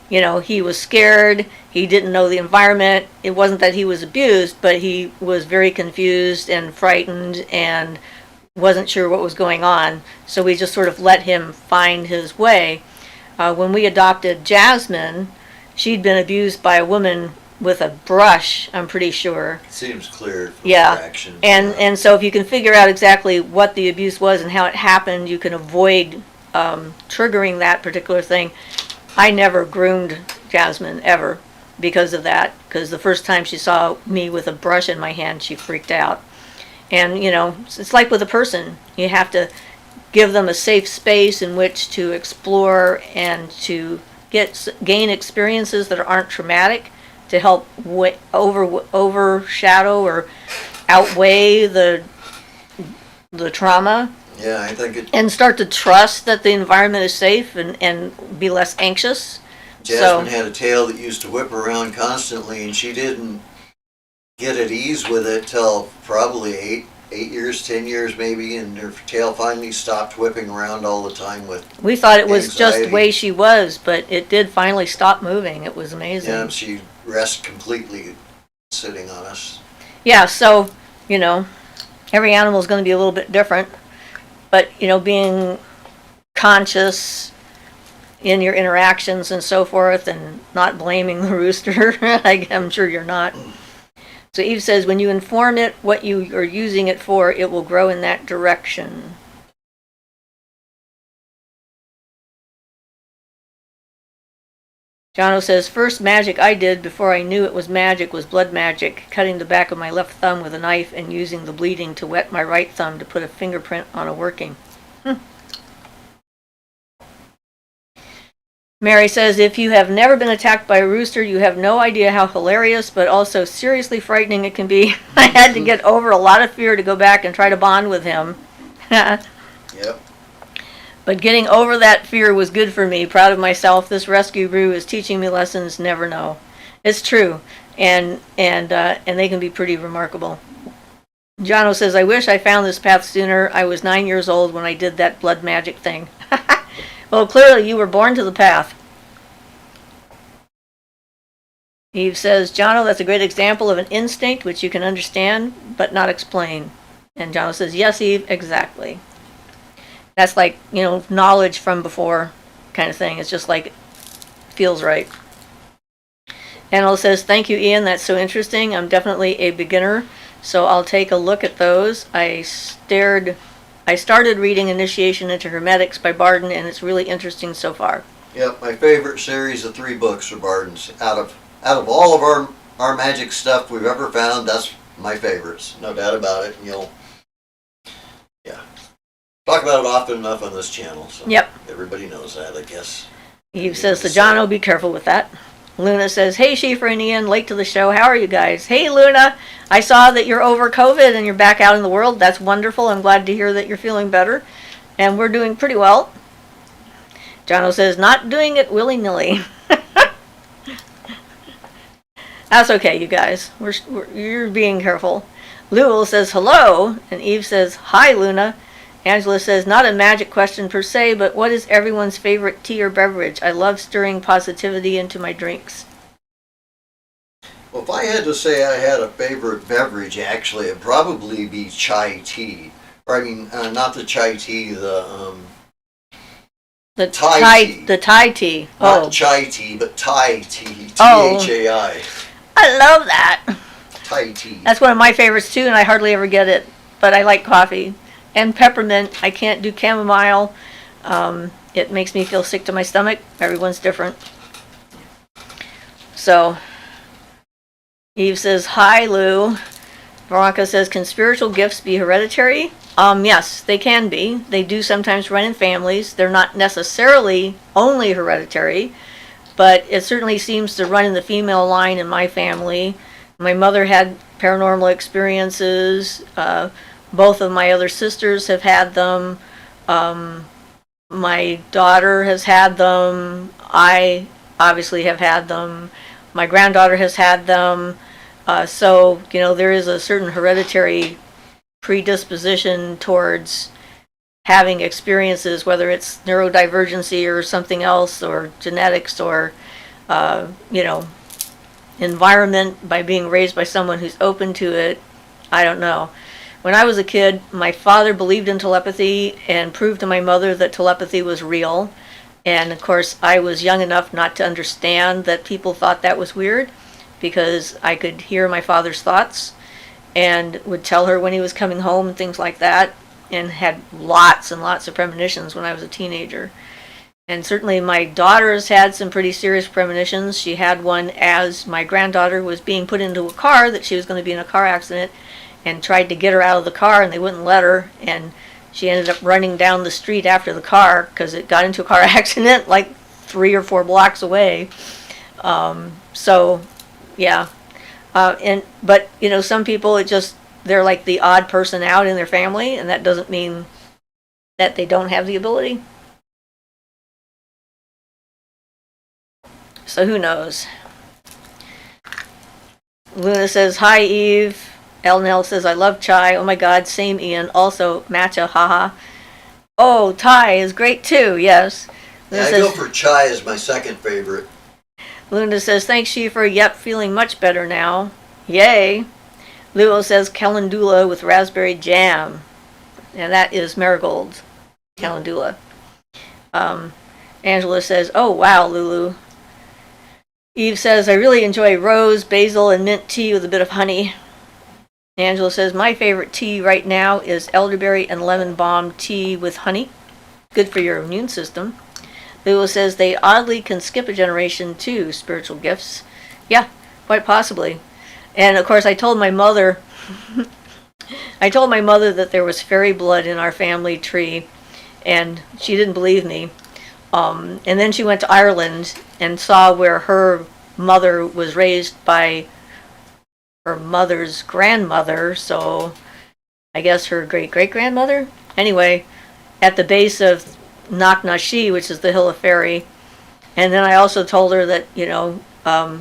he was scared. He didn't know the environment. It wasn't that he was abused, but he was very confused and frightened and wasn't sure what was going on. So we just sort of let him find his way. When we adopted Jasmine, she'd been abused by a woman with a brush, I'm pretty sure. Seems clear from yeah. her actions. And so if you can figure out exactly what the abuse was and how it happened, you can avoid triggering that particular thing. I never groomed Jasmine, ever, because of that. Because the first time she saw me with a brush in my hand, she freaked out. And, it's like with a person. You have to give them a safe space in which to explore and to gain experiences that aren't traumatic, to help overshadow or outweigh the trauma, Yeah, I think it. and start to trust that the environment is safe and be less anxious. Jasmine had a tail that used to whip around constantly, and she didn't get at ease with it till probably 8 years, 10 years maybe, and her tail finally stopped whipping around all the time with We thought it was anxiety. just the way she was, but it did finally stop moving. It was amazing. Yeah, she rests completely sitting on us. Yeah, so, every animal is going to be a little bit different, but, being conscious in your interactions and so forth, and not blaming the rooster, I'm sure you're not. So Eve says, when you inform it what you are using it for, it will grow in that direction. Jono says, first magic I did before I knew it was magic was blood magic, cutting the back of my left thumb with a knife and using the bleeding to wet my right thumb to put a fingerprint on a working. Mary says, if you have never been attacked by a rooster, you have no idea how hilarious, but also seriously frightening it can be. I had to get over a lot of fear to go back and try to bond with him. Yep. But getting over that fear was good for me. Proud of myself. This rescue brew is teaching me lessons never know. It's true, and they can be pretty remarkable. Jono says, I wish I found this path sooner. I was 9 years old when I did that blood magic thing. Well, clearly you were born to the path. Eve says, Jono, that's a great example of an instinct which you can understand but not explain. And Jono says, yes, Eve, exactly. That's like, knowledge from before kind of thing. It's just like, it feels right. Annal says, thank you, Ian. That's so interesting. I'm definitely a beginner, so I'll take a look at those. I started reading Initiation into Hermetics by Barden, and it's really interesting so far. Yep, my favorite series of 3 books are Barden's. Out of all of our magic stuff we've ever found, that's my favorites. No doubt about it. Talk about it often enough on this channel, so Yep. everybody knows that, I guess. Eve says to Jono, be careful with that. Luna says, hey, Siofra and Ian, late to the show. How are you guys? Hey, Luna, I saw that you're over COVID and you're back out in the world. That's wonderful. I'm glad to hear that you're feeling better. And we're doing pretty well. Jono says, not doing it willy-nilly. That's okay, you guys. You're being careful. Lewel says, hello. And Eve says, hi, Luna. Angela says, not a magic question per se, but what is everyone's favorite tea or beverage? I love stirring positivity into my drinks. Well, if I had to say I had a favorite beverage, actually, it'd probably be chai tea. Or, I mean, not the chai tea, the Thai tea. The Thai tea. Not chai tea, but Thai tea. Oh. Thai. I love that. Thai tea. That's one of my favorites, too, and I hardly ever get it. But I like coffee. And peppermint. I can't do chamomile. It makes me feel sick to my stomach. Everyone's different. So, Eve says, hi, Lou. Veronica says, can spiritual gifts be hereditary? Yes, they can be. They do sometimes run in families. They're not necessarily only hereditary, but it certainly seems to run in the female line in my family. My mother had paranormal experiences. Both of my other sisters have had them. My daughter has had them. I obviously have had them. My granddaughter has had them. So, there is a certain hereditary predisposition towards having experiences, whether it's neurodivergency or something else, or genetics, or, environment, by being raised by someone who's open to it. I don't know. When I was a kid, my father believed in telepathy and proved to my mother that telepathy was real. And of course, I was young enough not to understand that people thought that was weird, because I could hear my father's thoughts and would tell her when he was coming home and things like that, and had lots and lots of premonitions when I was a teenager. And certainly my daughter's had some pretty serious premonitions. She had one as my granddaughter was being put into a car, that she was going to be in a car accident, and tried to get her out of the car, and they wouldn't let her, and she ended up running down the street after the car because it got into a car accident like 3 or 4 blocks away. So Yeah. But some people, they're like the odd person out in their family, and that doesn't mean that they don't have the ability. So who knows? Luna says, hi, Eve. Elnell says, I love chai. Oh my god, same Ian. Also, matcha, haha. Oh, Thai is great too, yes. Yeah, I go for chai as my second favorite. Linda says, thanks, Siofra. Yep, feeling much better now. Yay. Luo says, calendula with raspberry jam. And that is marigold calendula. Angela says, oh, wow, Lulu. Eve says, I really enjoy rose, basil, and mint tea with a bit of honey. Angela says, my favorite tea right now is elderberry and lemon balm tea with honey. Good for your immune system. Lulu says, they oddly can skip a generation too, spiritual gifts. Yeah, quite possibly. And of course, I told my mother that there was fairy blood in our family tree, and she didn't believe me. And then she went to Ireland and saw where her mother was raised by her mother's grandmother, so I guess her great-great-grandmother? Anyway, at the base of Knocknashee, which is the Hill of Fairy. And then I also told her that,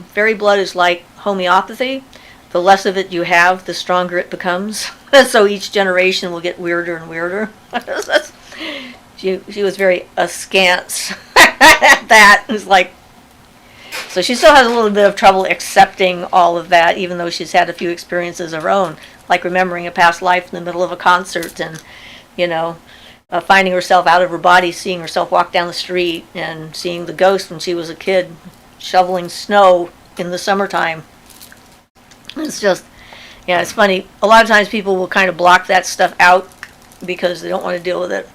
fairy blood is like homeopathy. The less of it you have, the stronger it becomes. So each generation will get weirder and weirder. She was very askance at that. It was like, so she still has a little bit of trouble accepting all of that, even though she's had a few experiences of her own, like remembering a past life in the middle of a concert and, finding herself out of her body, seeing herself walk down the street, and seeing the ghost when she was a kid shoveling snow in the summertime. It's just, it's funny. A lot of times people will kind of block that stuff out because they don't want to deal with it.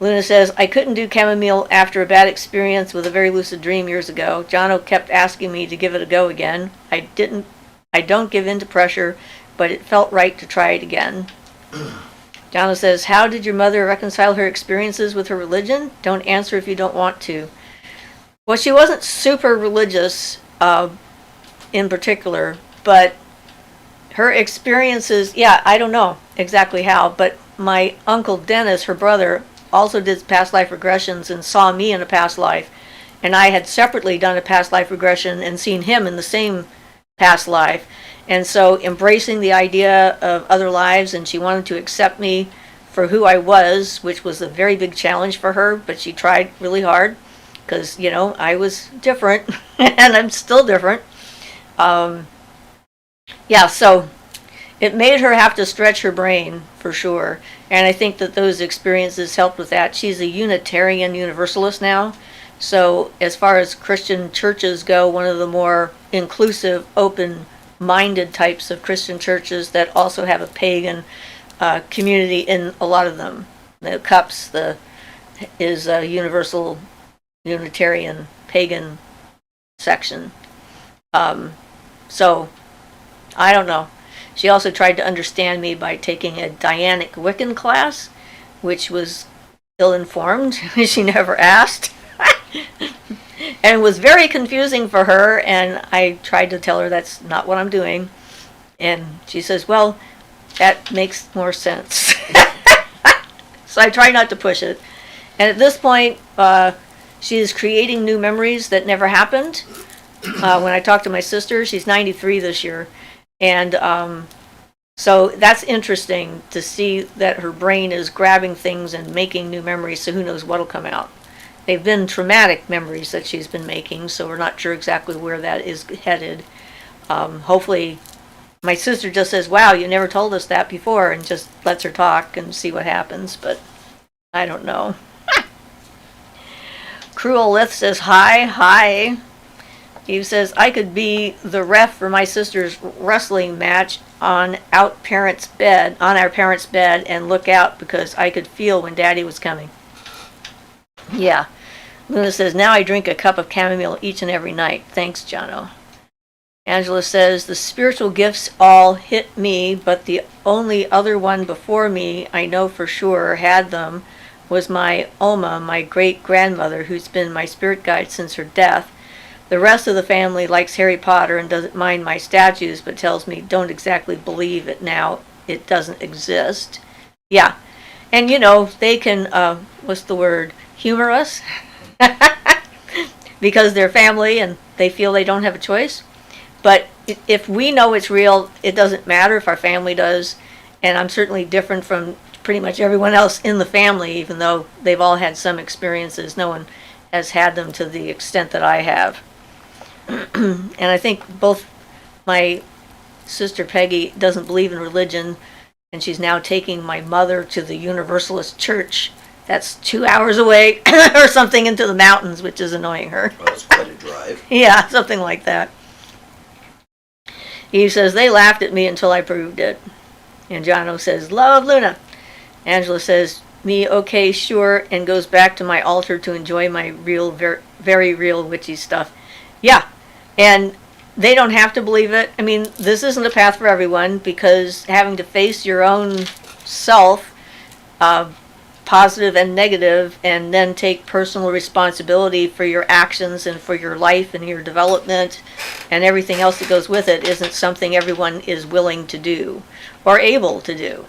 Luna says, I couldn't do chamomile after a bad experience with a very lucid dream years ago. Jono kept asking me to give it a go again. I don't give in to pressure, but it felt right to try it again. Jono says, how did your mother reconcile her experiences with her religion? Don't answer if you don't want to. Well, she wasn't super religious in particular, but her experiences, I don't know exactly how, but my Uncle Dennis, her brother, also did past life regressions and saw me in a past life. And I had separately done a past life regression and seen him in the same past life. And so embracing the idea of other lives, and she wanted to accept me for who I was, which was a very big challenge for her, but she tried really hard because, I was different and I'm still different. So it made her have to stretch her brain for sure. And I think that those experiences helped with that. She's a Unitarian Universalist now. So as far as Christian churches go, one of the more inclusive, open-minded types of Christian churches that also have a pagan community in a lot of them. The CUPS is a Universal Unitarian pagan section. So I don't know. She also tried to understand me by taking a Dianic Wiccan class, which was ill-informed. She never asked. And it was very confusing for her, and I tried to tell her that's not what I'm doing. And she says, well, that makes more sense. So I try not to push it. And at this point, she is creating new memories that never happened. When I talked to my sister, she's 93 this year. And so that's interesting to see that her brain is grabbing things and making new memories, so who knows what'll come out. They've been traumatic memories that she's been making, so we're not sure exactly where that is headed. Hopefully, my sister just says, wow, you never told us that before, and just lets her talk and see what happens, but I don't know. Cruel Lith says, hi. Eve says, I could be the ref for my sister's wrestling match on our parents' bed, and look out because I could feel when Daddy was coming. Yeah. Luna says, now I drink a cup of chamomile each and every night. Thanks, Jono. Angela says, the spiritual gifts all hit me, but the only other one before me I know for sure had them was my Oma, my great-grandmother, who's been my spirit guide since her death. The rest of the family likes Harry Potter and doesn't mind my statues, but tells me don't exactly believe it now. It doesn't exist. Yeah. And they can, what's the word, humor us because they're family and they feel they don't have a choice. But if we know it's real, it doesn't matter if our family does. And I'm certainly different from pretty much everyone else in the family, even though they've all had some experiences. No one has had them to the extent that I have. And I think both my sister Peggy doesn't believe in religion, and she's now taking my mother to the Universalist Church. That's 2 hours away or something into the mountains, which is annoying her. Well, that's quite a drive. Yeah, something like that. He says, they laughed at me until I proved it. And Jono says, love Luna. Angela says, me, okay, sure, and goes back to my altar to enjoy my real, very real witchy stuff. Yeah, and they don't have to believe it. I mean, this isn't a path for everyone, because having to face your own self, positive and negative, and then take personal responsibility for your actions and for your life and your development and everything else that goes with it isn't something everyone is willing to do or able to do.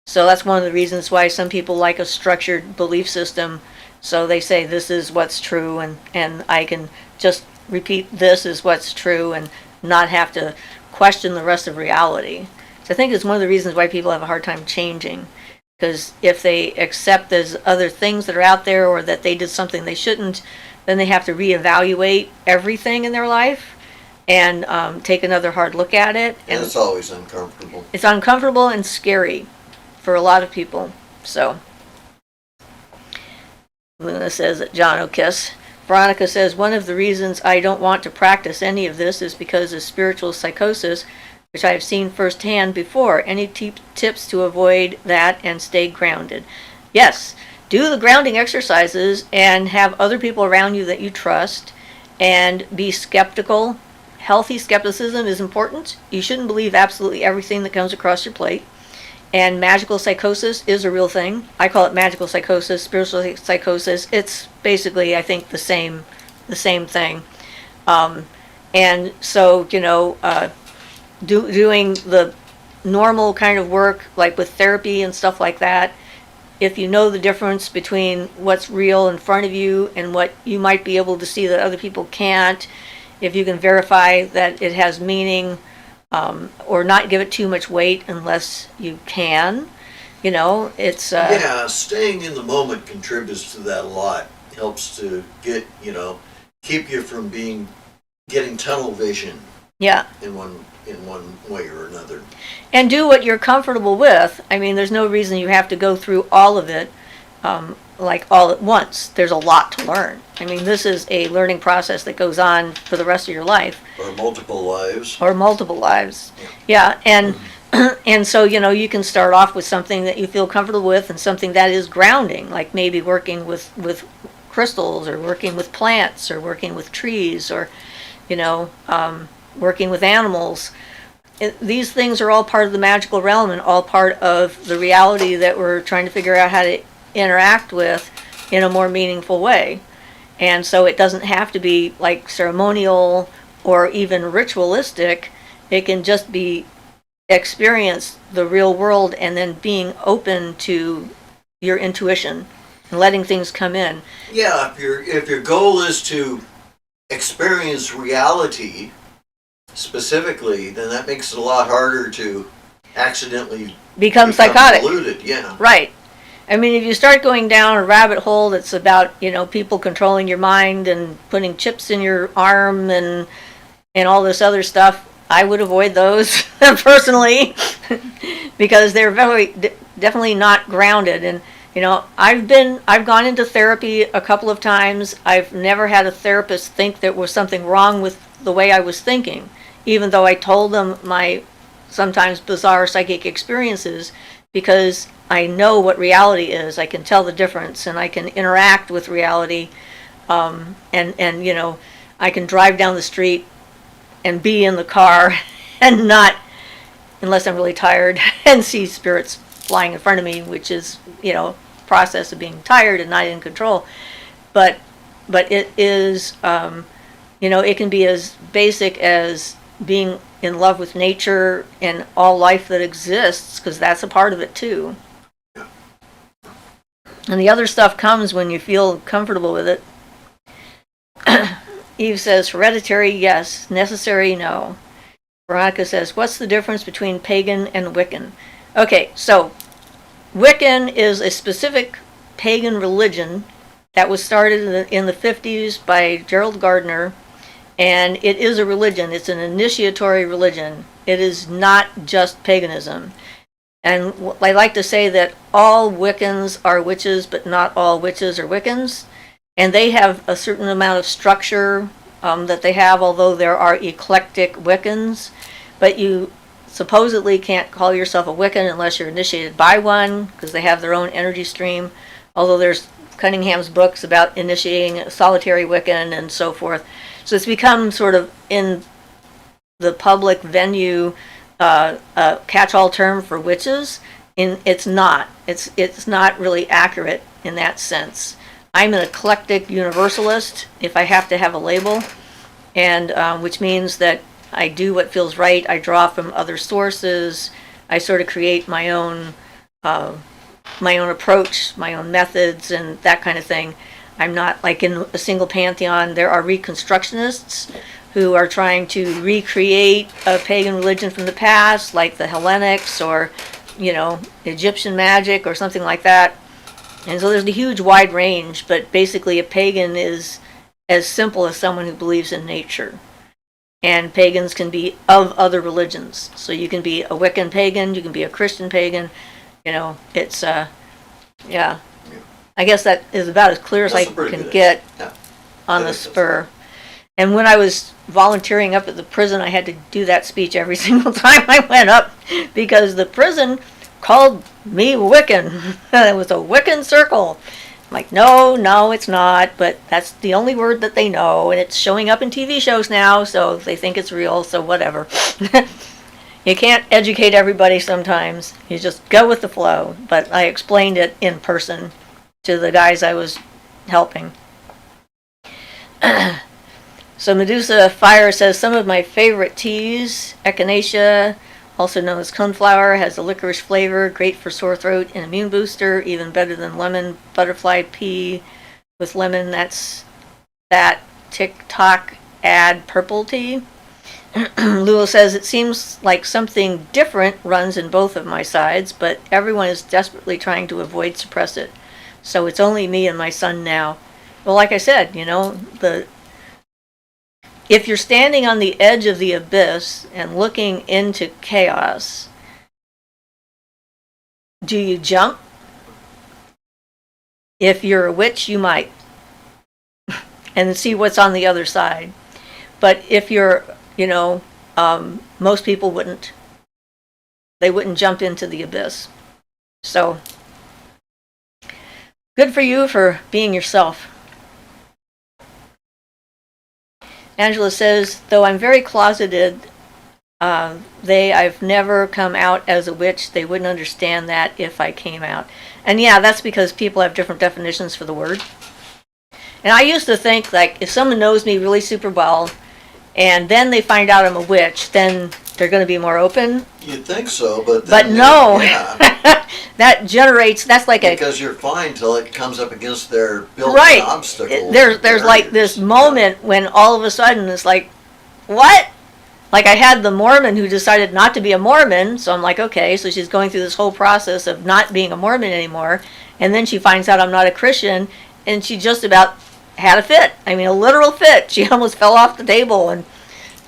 So that's one of the reasons why some people like a structured belief system. So they say this is what's true, and I can just repeat this is what's true and not have to question the rest of reality. So I think it's one of the reasons why people have a hard time changing. Because if they accept there's other things that are out there, or that they did something they shouldn't, then they have to reevaluate everything in their life and take another hard look at it. And it's always uncomfortable. It's uncomfortable and scary for a lot of people. So Luna says that Jono kiss. Veronica says, one of the reasons I don't want to practice any of this is because of spiritual psychosis, which I have seen firsthand before. Any tips to avoid that and stay grounded? Yes, do the grounding exercises and have other people around you that you trust, and be skeptical. Healthy skepticism is important. You shouldn't believe absolutely everything that comes across your plate. And magical psychosis is a real thing. I call it magical psychosis, spiritual psychosis. It's basically, I think, the same thing. And so, doing the normal kind of work, like with therapy and stuff like that, if you know the difference between what's real in front of you and what you might be able to see that other people can't, if you can verify that it has meaning, or not give it too much weight unless you can, it's... yeah, staying in the moment contributes to that a lot. Helps to get, keep you from getting tunnel vision. Yeah. In one way or another. And do what you're comfortable with. I mean, there's no reason you have to go through all of it, like all at once. There's a lot to learn. I mean, this is a learning process that goes on for the rest of your life. Or multiple lives. Yeah, and and so, you can start off with something that you feel comfortable with and something that is grounding, like maybe working with crystals, or working with plants, or working with trees, or, working with animals. These things are all part of the magical realm and all part of the reality that we're trying to figure out how to interact with in a more meaningful way. And so it doesn't have to be like ceremonial or even ritualistic. It can just be experience the real world and then being open to your intuition and letting things come in. Yeah, if your goal is to experience reality specifically, then that makes it a lot harder to accidentally become psychotic. Polluted. Yeah. Right. I mean, if you start going down a rabbit hole that's about, people controlling your mind and putting chips in your arm and all this other stuff, I would avoid those personally because they're definitely not grounded. And I've gone into therapy a couple of times. I've never had a therapist think there was something wrong with the way I was thinking, even though I told them my sometimes bizarre psychic experiences, because I know what reality is. I can tell the difference, and I can interact with reality, and I can drive down the street and be in the car and not, unless I'm really tired, and see spirits flying in front of me, which is, process of being tired and not in control. But it is It can be as basic as being in love with nature and all life that exists, because that's a part of it too. And the other stuff comes when you feel comfortable with it. Eve says, hereditary, yes. Necessary, no. Veronica says, what's the difference between pagan and Wiccan? Okay, so Wiccan is a specific pagan religion that was started in the 50s by Gerald Gardner, and it is a religion. It's an initiatory religion. It is not just paganism. And I like to say that all Wiccans are witches, but not all witches are Wiccans. And they have a certain amount of structure that they have, although there are eclectic Wiccans. But you supposedly can't call yourself a Wiccan unless you're initiated by one, because they have their own energy stream. Although there's Cunningham's books about initiating a solitary Wiccan and so forth. So it's become sort of in the public venue a catch-all term for witches. It's not. It's not really accurate in that sense. I'm an eclectic universalist, if I have to have a label, and which means that I do what feels right. I draw from other sources. I sort of create my own approach, my own methods, and that kind of thing. I'm not like in a single pantheon. There are reconstructionists who are trying to recreate a pagan religion from the past, like the Hellenics or, Egyptian magic or something like that. And so there's a huge wide range, but basically a pagan is as simple as someone who believes in nature. And pagans can be of other religions. So you can be a Wiccan pagan, you can be a Christian pagan. It's, yeah. I guess that is about as clear as I can get on the spur. And when I was volunteering up at the prison, I had to do that speech every single time I went up, because the prison called me Wiccan. It was a Wiccan circle. I'm like, no, it's not, but that's the only word that they know, and it's showing up in TV shows now, so they think it's real, so whatever. You can't educate everybody sometimes. You just go with the flow. But I explained it in person to the guys I was helping. So Medusa Fire says, some of my favorite teas, echinacea, also known as coneflower, has a licorice flavor, great for sore throat and immune booster, even better than lemon butterfly pea with lemon. That's that TikTok ad purple tea. Lula says, it seems like something different runs in both of my sides, but everyone is desperately trying to avoid suppress it. So it's only me and my son now. Well, like I said, if you're standing on the edge of the abyss and looking into chaos, do you jump? If you're a witch, you might. And see what's on the other side. But if you're, most people wouldn't. They wouldn't jump into the abyss. So, good for you for being yourself. Angela says, though I'm very closeted, I've never come out as a witch. They wouldn't understand that if I came out. And yeah, that's because people have different definitions for the word. And I used to think, like, if someone knows me really super well, and then they find out I'm a witch, then they're going to be more open. You'd think so, but no. Yeah. That's like because you're fine till it comes up against their built-in obstacle. There's like this moment when all of a sudden it's like, what? Like I had the Mormon who decided not to be a Mormon, so I'm like, okay, so she's going through this whole process of not being a Mormon anymore, and then she finds out I'm not a Christian, and she just about had a fit. I mean, a literal fit. She almost fell off the table and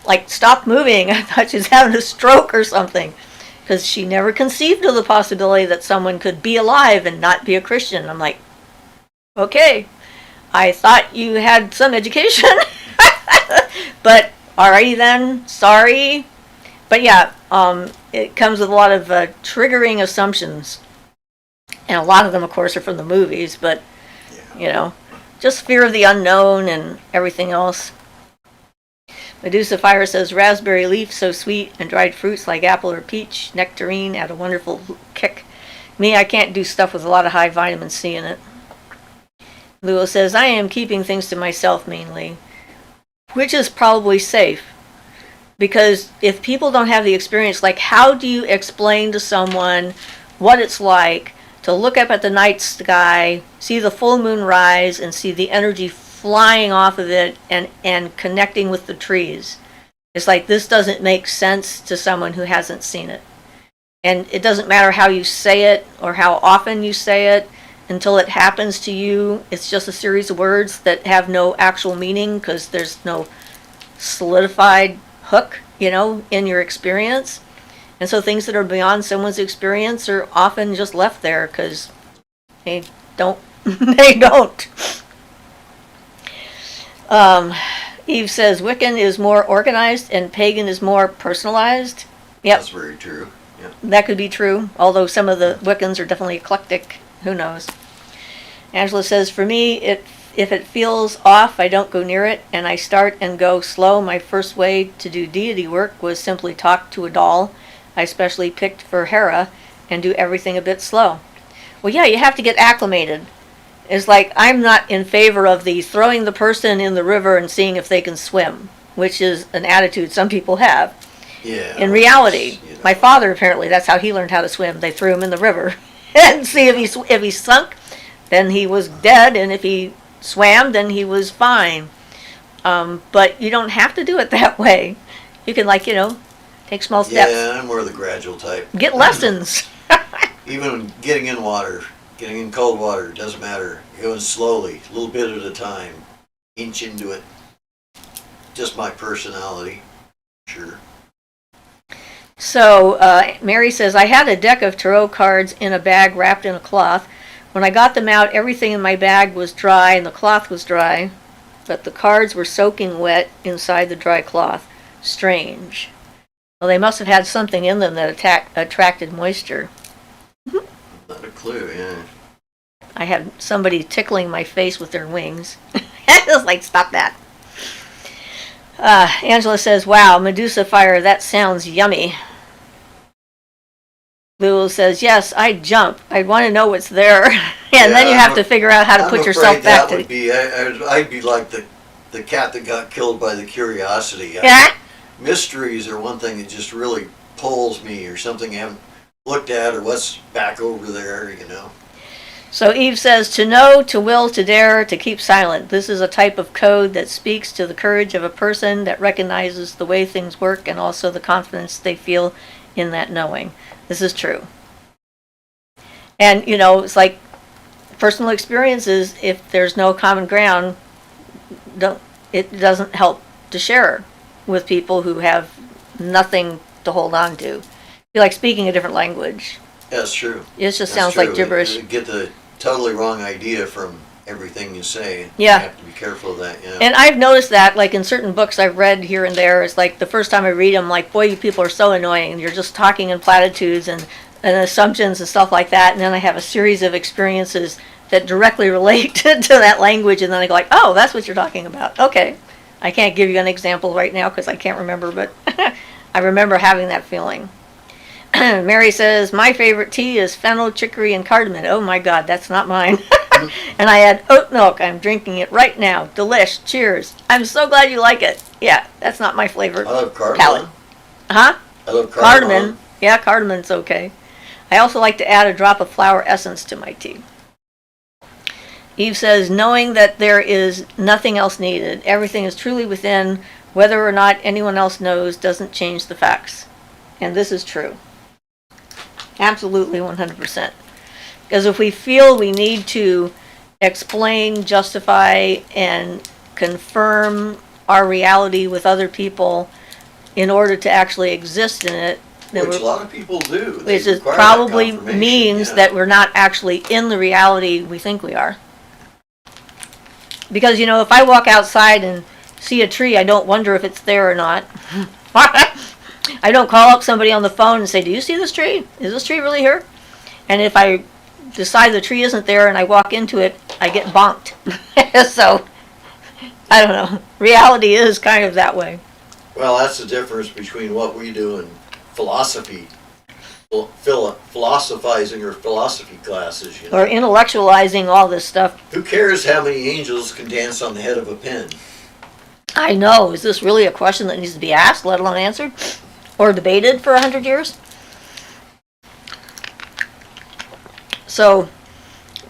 like stopped moving. I thought she was having a stroke or something, because she never conceived of the possibility that someone could be alive and not be a Christian. I'm like, okay, I thought you had some education, but alrighty then, sorry. But yeah, it comes with a lot of triggering assumptions, and a lot of them, of course, are from the movies, but just fear of the unknown and everything else. Medusa Fire says, raspberry leaf, so sweet, and dried fruits like apple or peach, nectarine, add a wonderful kick. Me, I can't do stuff with a lot of high vitamin C in it. Lua says, I am keeping things to myself mainly. which is probably safe. Because if people don't have the experience, like how do you explain to someone what it's like to look up at the night sky, see the full moon rise, and see the energy flying off of it and connecting with the trees? It's like this doesn't make sense to someone who hasn't seen it. And it doesn't matter how you say it or how often you say it until it happens to you. It's just a series of words that have no actual meaning because there's no solidified hook, in your experience. And so things that are beyond someone's experience are often just left there because they don't. They don't. Eve says Wiccan is more organized and pagan is more personalized. Yep. That's very true. Yeah. That could be true, although some of the Wiccans are definitely eclectic. Who knows? Angela says, for me, if it feels off, I don't go near it, and I start and go slow. My first way to do deity work was simply talk to a doll. I especially picked for Hera and do everything a bit slow. Well, yeah, you have to get acclimated. It's like I'm not in favor of the throwing the person in the river and seeing if they can swim, which is an attitude some people have. Yeah. In reality, my father apparently that's how he learned how to swim. They threw him in the river and see if he sunk, then he was dead, and if he swam, then he was fine. But you don't have to do it that way. You can take small steps. Yeah, I'm more the gradual type. Get lessons. Even getting in water, getting in cold water, doesn't matter. Going slowly, a little bit at a time, inch into it. Just my personality, sure. So Mary says, I had a deck of tarot cards in a bag wrapped in a cloth. When I got them out, everything in my bag was dry and the cloth was dry, but the cards were soaking wet inside the dry cloth. Strange. Well, they must have had something in them that attracted moisture. Not a clue, yeah. I had somebody tickling my face with their wings. I was like, stop that. Angela says, wow, Medusa fire, that sounds yummy. Lulu says, yes, I'd jump. I'd want to know what's there. And then you have to figure out how to put yourself back to... I'd be like the cat that got killed by the curiosity. Yeah? Mysteries are one thing that just really pulls me, or something I haven't looked at, or what's back over there, So Eve says, to know, to will, to dare, to keep silent. This is a type of code that speaks to the courage of a person that recognizes the way things work and also the confidence they feel in that knowing. This is true. And, it's like personal experiences, if there's no common ground, it doesn't help to share with people who have nothing to hold on to. It'd be like speaking a different language. That's true. It just sounds like gibberish. You get the totally wrong idea from everything you say. Yeah. You have to be careful of that, yeah. And I've noticed that, like in certain books I've read here and there, it's like the first time I read them, like, boy, you people are so annoying. You're just talking in platitudes and assumptions and stuff like that. And then I have a series of experiences that directly relate to that language. And then I go like, oh, that's what you're talking about. Okay. I can't give you an example right now because I can't remember, but I remember having that feeling. Mary says, my favorite tea is fennel, chicory, and cardamom. Oh my God, that's not mine. And I had oat milk. I'm drinking it right now. Delish. Cheers. I'm so glad you like it. Yeah, that's not my flavor I love cardamom. palate. Huh? I love cardamom. Yeah, cardamon's okay. I also like to add a drop of flower essence to my tea. Eve says, knowing that there is nothing else needed, everything is truly within, whether or not anyone else knows doesn't change the facts. And this is true. Absolutely 100%. Because if we feel we need to explain, justify, and confirm our reality with other people in order to actually exist in it, then which a lot of people do. Which is probably means that we're not actually in the reality we think we are. Because, if I walk outside and see a tree, I don't wonder if it's there or not. I don't call up somebody on the phone and say, do you see this tree? Is this tree really here? And if I decide the tree isn't there and I walk into it, I get bonked. So, I don't know. Reality is kind of that way. Well, that's the difference between what we do in philosophy, philosophizing or philosophy classes. Or intellectualizing all this stuff. Who cares how many angels can dance on the head of a pin? I know. Is this really a question that needs to be asked, let alone answered, or debated for 100 years? So,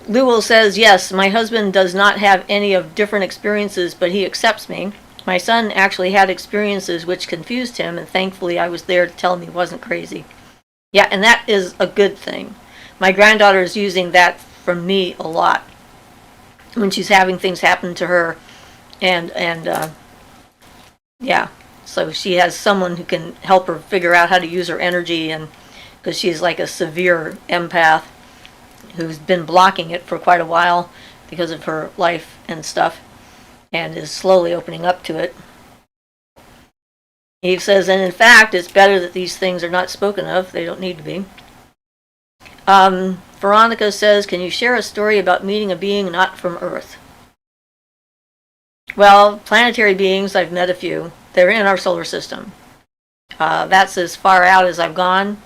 Lewell says, yes, my husband does not have any of different experiences, but he accepts me. My son actually had experiences which confused him, and thankfully I was there to tell him he wasn't crazy. Yeah, and that is a good thing. My granddaughter is using that from me a lot when she's having things happen to her, and yeah, so she has someone who can help her figure out how to use her energy, and because she's like a severe empath who's been blocking it for quite a while because of her life and stuff, and is slowly opening up to it. Eve says, and in fact, it's better that these things are not spoken of. They don't need to be. Veronica says, can you share a story about meeting a being not from Earth? Well, planetary beings, I've met a few. They're in our solar system. That's as far out as I've gone.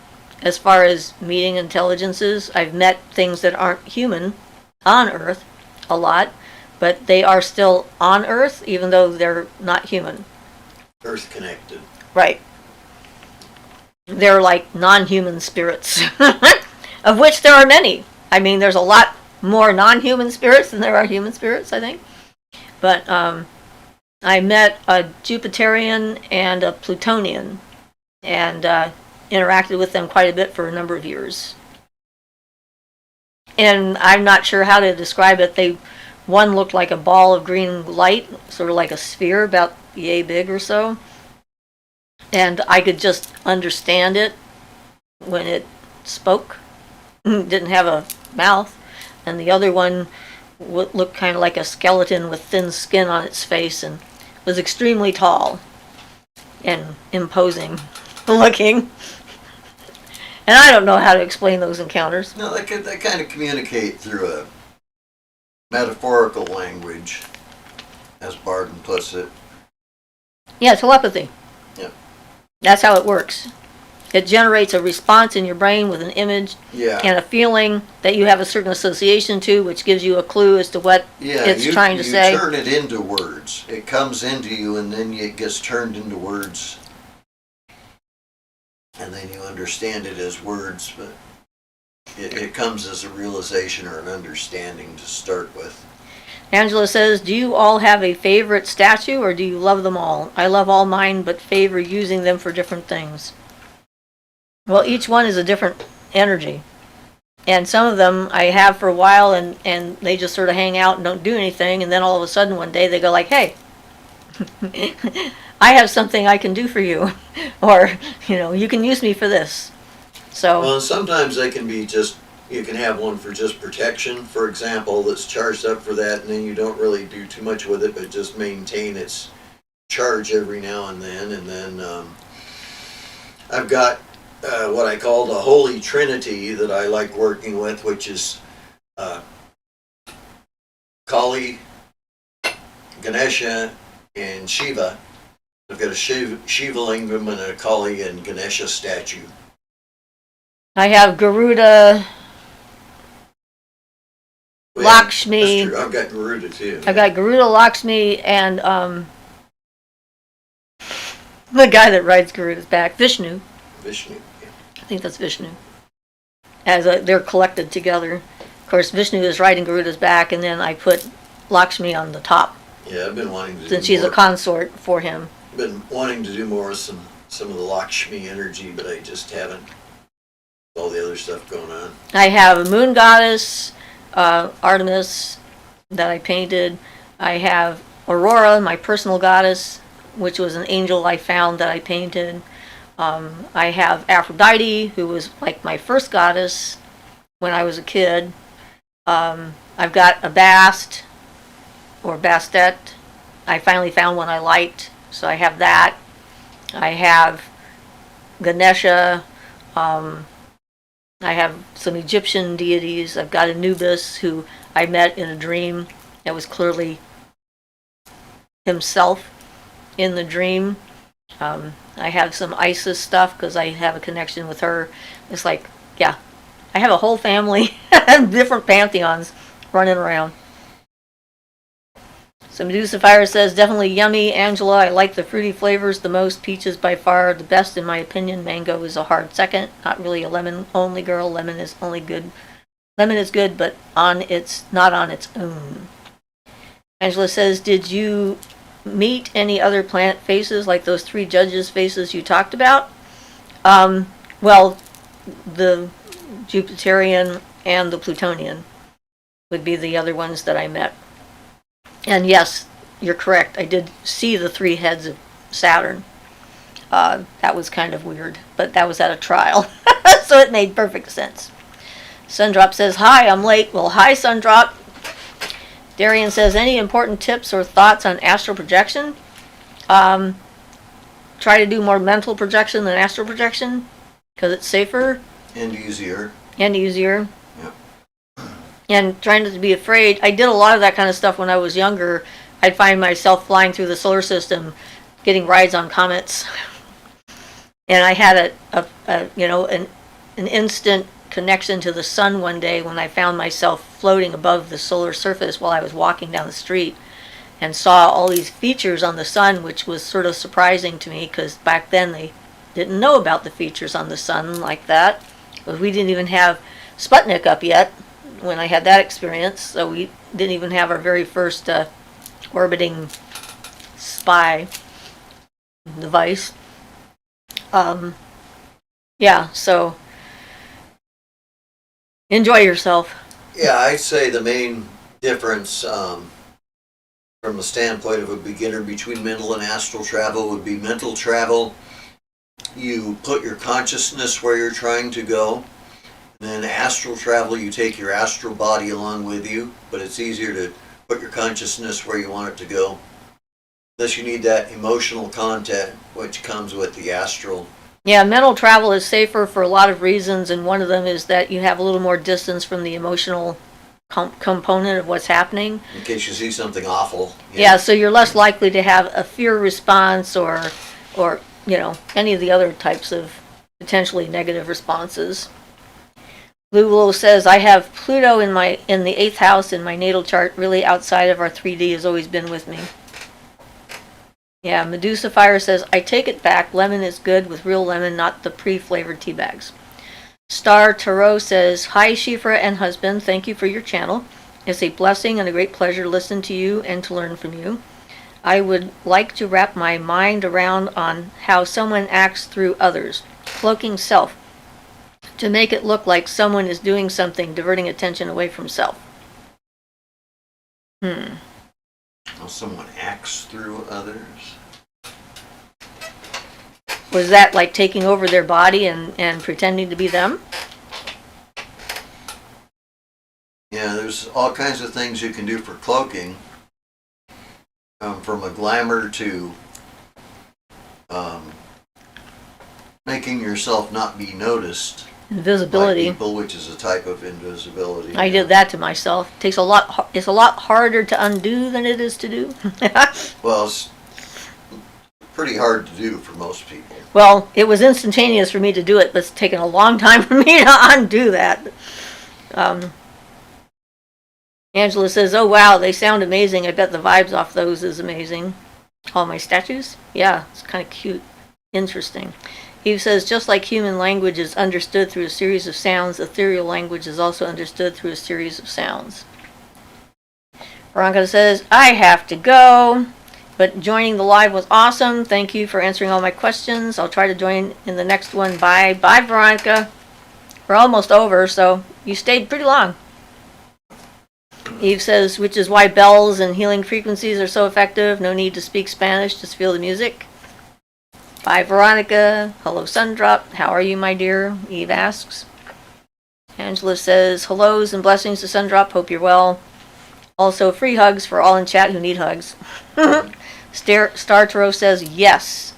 As far as meeting intelligences, I've met things that aren't human on Earth a lot, but they are still on Earth, even though they're not human. Earth connected. Right. They're like non-human spirits, of which there are many. I mean, there's a lot more non-human spirits than there are human spirits, I think. But I met a Jupiterian and a Plutonian, and interacted with them quite a bit for a number of years. And I'm not sure how to describe it. One looked like a ball of green light, sort of like a sphere, about yay big or so. And I could just understand it when it spoke. Didn't have a mouth. And the other one looked kind of like a skeleton with thin skin on its face, and was extremely tall and imposing looking. And I don't know how to explain those encounters. No, they kind of communicate through a metaphorical language, as Barton puts it. Yeah, telepathy. Yeah. That's how it works. It generates a response in your brain with an image and a feeling that you have a certain association to, which gives you a clue as to what it's trying to say. You turn it into words. It comes into you, and then it gets turned into words. And then you understand it as words, but it comes as a realization or an understanding to start with. Angela says, do you all have a favorite statue, or do you love them all? I love all mine, but favor using them for different things. Well, each one is a different energy. And some of them I have for a while, and they just sort of hang out and don't do anything, and then all of a sudden one day they go like, hey, I have something I can do for you. Or, you can use me for this. So. Well, sometimes they can be just, you can have one for just protection, for example, that's charged up for that, and then you don't really do too much with it, but just maintain its charge every now and then. And then I've got what I call the Holy Trinity that I like working with, which is Kali, Ganesha, and Shiva. I've got a Shiva lingam and a Kali and Ganesha statue. I have Garuda, Lakshmi. That's true. I've got Garuda too. I've got Garuda, Lakshmi, and the guy that rides Garuda's back, Vishnu. Vishnu, yeah. I think that's Vishnu. They're collected together. Of course, Vishnu is riding Garuda's back, and then I put Lakshmi on the top. Yeah, I've been wanting to. Since she's a consort for him. Been wanting to do more of some of the Lakshmi energy, but I just haven't. All the other stuff going on. I have a moon goddess, Artemis, that I painted. I have Aurora, my personal goddess, which was an angel I found that I painted. I have Aphrodite, who was like my first goddess when I was a kid. I've got a Bast, or Bastet. I finally found one I liked, so I have that. I have Ganesha. I have some Egyptian deities. I've got Anubis, who I met in a dream that was clearly himself in the dream. I have some Isis stuff because I have a connection with her. It's like, yeah, I have a whole family, different pantheons running around. So Medusa Fire says, definitely yummy. Angela, I like the fruity flavors the most. Peach is by far the best in my opinion. Mango is a hard second. Not really a lemon only girl. Lemon is only good. Lemon is good, but not on its own. Angela says, did you meet any other planet faces like those 3 judges' faces you talked about? Well, the Jupiterian and the Plutonian would be the other ones that I met. And yes, you're correct. I did see the 3 heads of Saturn. That was kind of weird, but that was at a trial. So it made perfect sense. Sundrop says, hi, I'm late. Well, hi, Sundrop. Darian says, any important tips or thoughts on astral projection? Try to do more mental projection than astral projection, because it's safer. And easier. And easier. Yep. And trying not to be afraid. I did a lot of that kind of stuff when I was younger. I'd find myself flying through the solar system, getting rides on comets. And I had an instant connection to the sun one day when I found myself floating above the solar surface while I was walking down the street and saw all these features on the sun, which was sort of surprising to me because back then they didn't know about the features on the sun like that. Because we didn't even have Sputnik up yet when I had that experience, so we didn't even have our very first orbiting spy device. So enjoy yourself. Yeah, I'd say the main difference from the standpoint of a beginner between mental and astral travel would be mental travel. You put your consciousness where you're trying to go. And then astral travel, you take your astral body along with you, but it's easier to put your consciousness where you want it to go. Unless you need that emotional content, which comes with the astral. Yeah, mental travel is safer for a lot of reasons, and one of them is that you have a little more distance from the emotional component of what's happening. In case you see something awful. Yeah, so you're less likely to have a fear response or any of the other types of potentially negative responses. Blue Willow says, I have Pluto in the 8th house in my natal chart, really outside of our 3D has always been with me. Yeah, Medusa Fire says, I take it back. Lemon is good with real lemon, not the pre-flavored tea bags. Star Tarot says, hi, Siofra and husband. Thank you for your channel. It's a blessing and a great pleasure to listen to you and to learn from you. I would like to wrap my mind around on how someone acts through others, cloaking self, to make it look like someone is doing something, diverting attention away from self. How someone acts through others. Was that like taking over their body and pretending to be them? Yeah, there's all kinds of things you can do for cloaking. From a glamour to making yourself not be noticed. Invisibility. By people, which is a type of invisibility. I did that to myself. It's a lot harder to undo than it is to do. Well, it's pretty hard to do for most people. Well, it was instantaneous for me to do it, but it's taken a long time for me to undo that. Angela says, oh wow, they sound amazing. I bet the vibes off those is amazing. All my statues? Yeah, it's kind of cute. Interesting. Eve says, just like human language is understood through a series of sounds, ethereal language is also understood through a series of sounds. Veronica says, I have to go, but joining the live was awesome. Thank you for answering all my questions. I'll try to join in the next one. Bye. Bye, Veronica. We're almost over, so you stayed pretty long. Eve says, which is why bells and healing frequencies are so effective. No need to speak Spanish, just feel the music. Bye, Veronica. Hello, Sundrop. How are you, my dear? Eve asks. Angela says, hellos and blessings to Sundrop. Hope you're well. Also, free hugs for all in chat who need hugs. Star Tarot says, yes.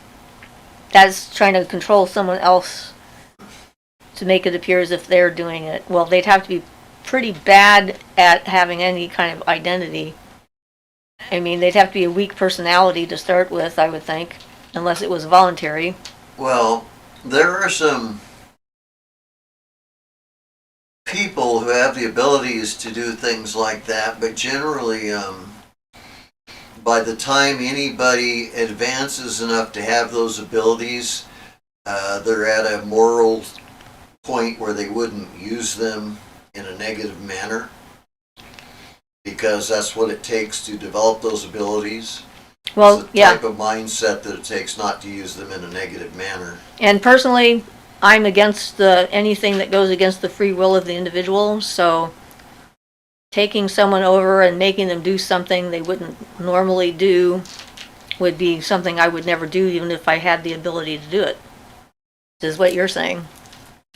That's trying to control someone else to make it appear as if they're doing it. Well, they'd have to be pretty bad at having any kind of identity. I mean, they'd have to be a weak personality to start with, I would think. Unless it was voluntary. Well, there are some people who have the abilities to do things like that, but generally by the time anybody advances enough to have those abilities, they're at a moral point where they wouldn't use them in a negative manner, because that's what it takes to develop those abilities. Well, it's the yeah. type of mindset that it takes not to use them in a negative manner. And personally, I'm against anything that goes against the free will of the individual. So taking someone over and making them do something they wouldn't normally do would be something I would never do, even if I had the ability to do it. This is what you're saying.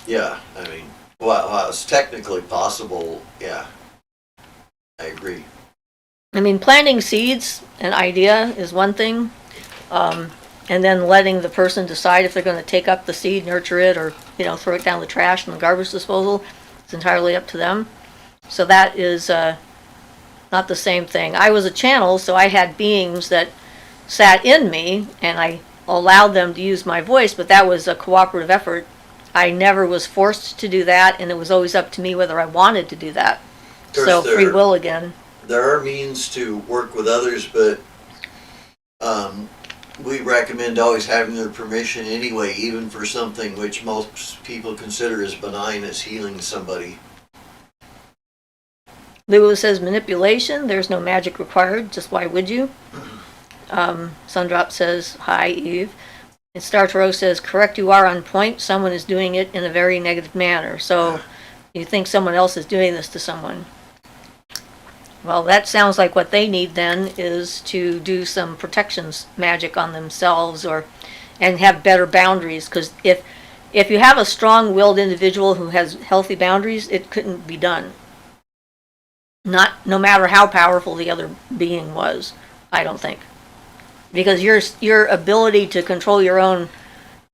Yeah, I mean, while it's technically possible, yeah, I agree. I mean, planting seeds, an idea, is one thing. And then letting the person decide if they're going to take up the seed, nurture it, or, throw it down the trash in the garbage disposal. It's entirely up to them. So that is not the same thing. I was a channel, so I had beings that sat in me, and I allowed them to use my voice, but that was a cooperative effort. I never was forced to do that, and it was always up to me whether I wanted to do that. So free will again. There are means to work with others, but we recommend always having their permission anyway, even for something which most people consider as benign as healing somebody. Lulu says manipulation, there's no magic required, just why would you? Sundrop says, hi Eve. And Star Tarot says, correct, you are on point, someone is doing it in a very negative manner. So you think someone else is doing this to someone. Well, that sounds like what they need then is to do some protections magic on themselves, and have better boundaries, because if you have a strong-willed individual who has healthy boundaries, it couldn't be done. No matter how powerful the other being was, I don't think. Because your ability to control your own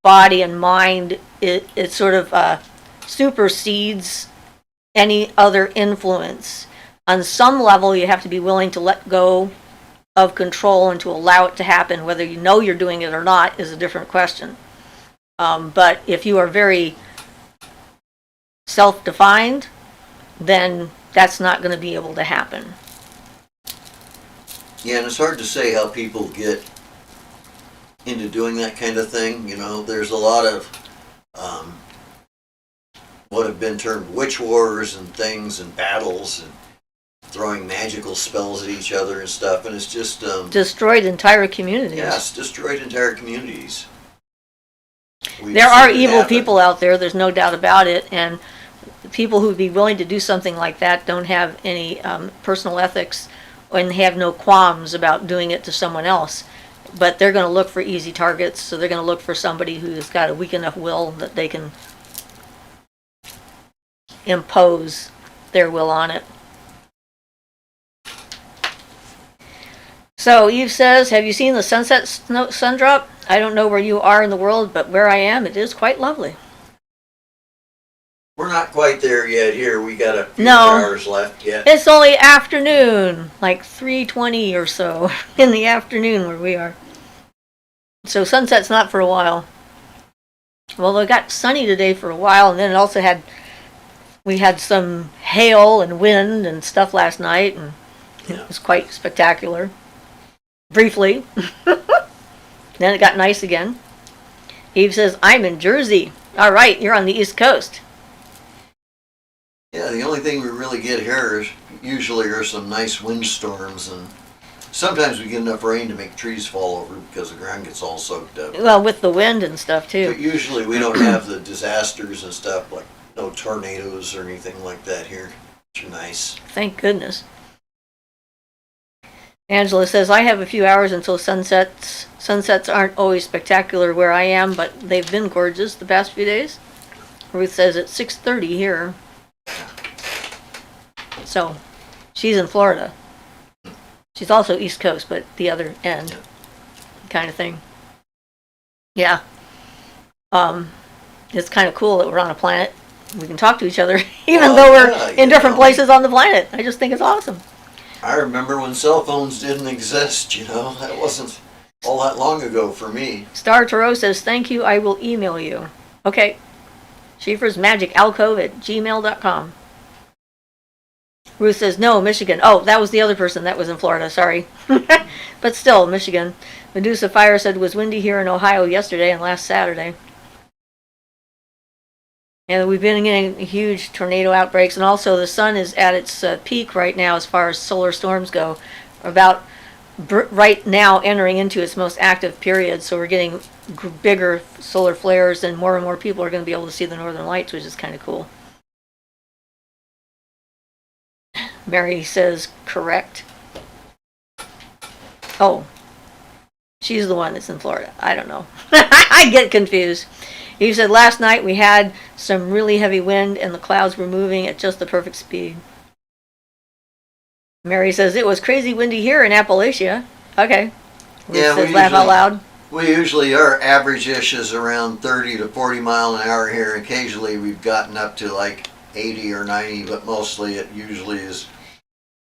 body and mind, it sort of supersedes any other influence. On some level, you have to be willing to let go of control and to allow it to happen. Whether you know you're doing it or not is a different question. But if you are very self-defined, then that's not going to be able to happen. Yeah, and it's hard to say how people get into doing that kind of thing. There's a lot of what have been termed witch wars and things and battles and throwing magical spells at each other and stuff, and it's just destroyed entire communities. Yes, destroyed entire communities. There are evil people out there, there's no doubt about it, and the people who would be willing to do something like that don't have any personal ethics and have no qualms about doing it to someone else. But they're going to look for easy targets, so they're going to look for somebody who's got a weak enough will that they can impose their will on it. So Eve says, have you seen the sunset sun drop? I don't know where you are in the world, but where I am, it is quite lovely. We're not quite there yet here. We got a few more hours left yet. It's only afternoon, like 3:20 or so in the afternoon where we are. So sunset's not for a while. Well, it got sunny today for a while, and then it also we had some hail and wind and stuff last night, and it was quite spectacular. Briefly. Then it got nice again. Eve says, I'm in Jersey. All right, you're on the East Coast. Yeah, the only thing we really get here is usually are some nice windstorms, and sometimes we get enough rain to make trees fall over because the ground gets all soaked up. Well, with the wind and stuff too. But usually we don't have the disasters and stuff, like no tornadoes or anything like that here, which are nice. Thank goodness. Angela says, I have a few hours until sunsets. Sunsets aren't always spectacular where I am, but they've been gorgeous the past few days. Ruth says it's 6:30 here. So, she's in Florida. She's also East Coast, but the other end kind of thing. Yeah. It's kind of cool that we're on a planet. We can talk to each other, even though we're in different places on the planet. I just think it's awesome. I remember when cell phones didn't exist, That wasn't all that long ago for me. Star Tarot says, thank you, I will email you. Okay. Siofra's Magic Alcove at gmail.com. Ruth says, no, Michigan. Oh, that was the other person that was in Florida, sorry. But still, Michigan. Medusa Fire said it was windy here in Ohio yesterday and last Saturday. And we've been getting huge tornado outbreaks, and also the sun is at its peak right now as far as solar storms go. About right now entering into its most active period, so we're getting bigger solar flares, and more people are going to be able to see the northern lights, which is kind of cool. Mary says, correct. Oh, she's the one that's in Florida. I don't know. I get confused. He said, last night we had some really heavy wind and the clouds were moving at just the perfect speed. Mary says, it was crazy windy here in Appalachia. Okay. Yeah, says, laugh out loud. We usually, our average-ish is around 30 to 40 mile an hour here. Occasionally we've gotten up to like 80 or 90, but mostly it usually is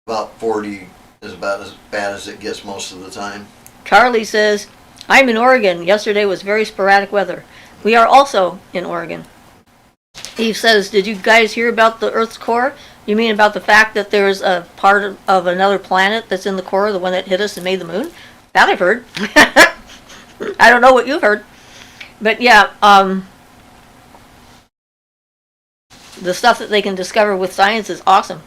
about 40 is about as bad as it gets most of the time. Carly says, I'm in Oregon. Yesterday was very sporadic weather. We are also in Oregon. Eve says, did you guys hear about the Earth's core? You mean about the fact that there's a part of another planet that's in the core, the one that hit us and made the moon? That I've heard. I don't know what you've heard. But yeah, the stuff that they can discover with science is awesome.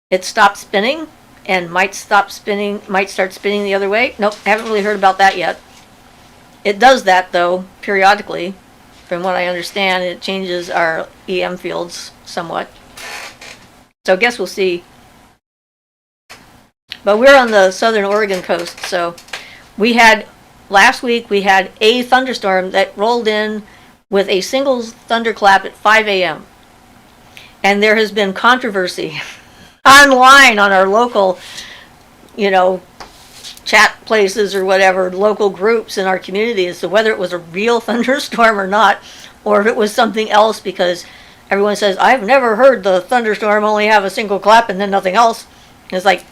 It stopped spinning and might start spinning the other way. Nope, haven't really heard about that yet. It does that, though, periodically. From what I understand, it changes our EM fields somewhat. So I guess we'll see. But we're on the southern Oregon coast, so last week we had a thunderstorm that rolled in with a single thunderclap at 5 a.m. And there has been controversy online on our local, chat places or whatever, local groups in our community as to whether it was a real thunderstorm or not, or if it was something else, because everyone says, I've never heard the thunderstorm only have a single clap and then nothing else. And it's like,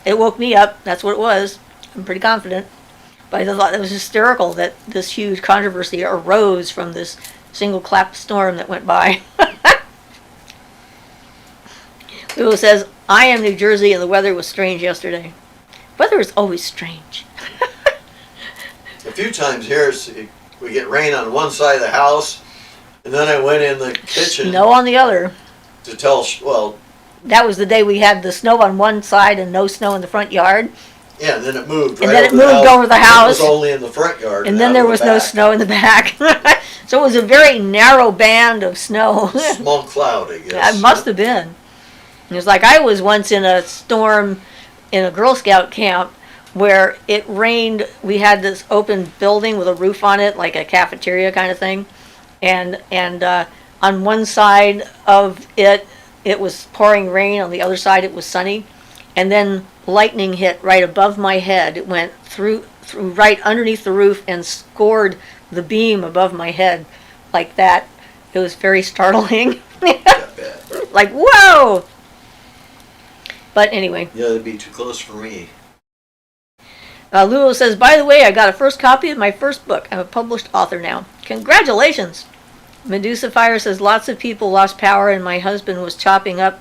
it woke me up. That's what it was. I'm pretty confident. But I thought it was hysterical that this huge controversy arose from this single clap storm that went by. Lulu says, I am New Jersey and the weather was strange yesterday. Weather is always strange. A few times here, we get rain on one side of the house, and then I went in the kitchen. Snow on the other. To tell, well. That was the day we had the snow on one side and no snow in the front yard. Yeah, and then it moved. And then it moved over the house. It was only in the front yard. And then there was no snow in the back. So it was a very narrow band of snow. Small cloud, I guess. It must have been. It was like I was once in a storm in a Girl Scout camp where it rained. We had this open building with a roof on it, like a cafeteria kind of thing. And on one side of it, it was pouring rain. On the other side, it was sunny. And then lightning hit right above my head. It went through right underneath the roof and scored the beam above my head like that. It was very startling. Like, whoa! But anyway. Yeah, that'd be too close for me. Lulu says, by the way, I got a first copy of my first book. I'm a published author now. Congratulations! Medusa Fire says, lots of people lost power and my husband was chopping up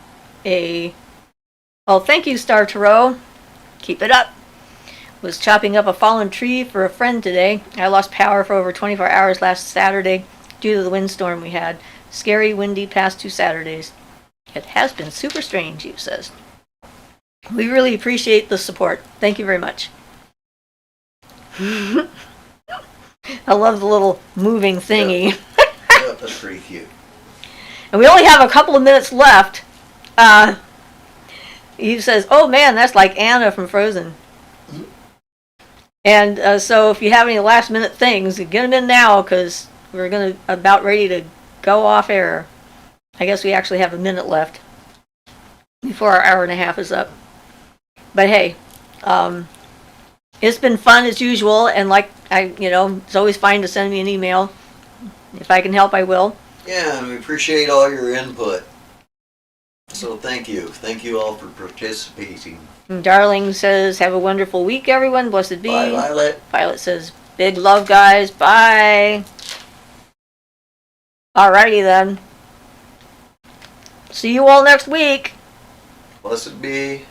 Oh, thank you, Star Tarot. Keep it up. Was chopping up a fallen tree for a friend today. I lost power for over 24 hours last Saturday due to the windstorm we had. Scary, windy past 2 Saturdays. It has been super strange, Eve says. We really appreciate the support. Thank you very much. I love the little moving thingy. Yeah, that's pretty cute. And we only have a couple of minutes left. Eve says, oh man, that's like Anna from Frozen. Mm-hmm. And so if you have any last minute things, get them in now because we're about ready to go off air. I guess we actually have a minute left before our hour and a half is up. But hey, it's been fun as usual, and it's always fine to send me an email. If I can help, I will. Yeah, and we appreciate all your input. So thank you. Thank you all for participating. And Darling says, have a wonderful week, everyone. Blessed be. Bye, Violet. Violet says, big love, guys. Bye. Alrighty then. See you all next week. Blessed be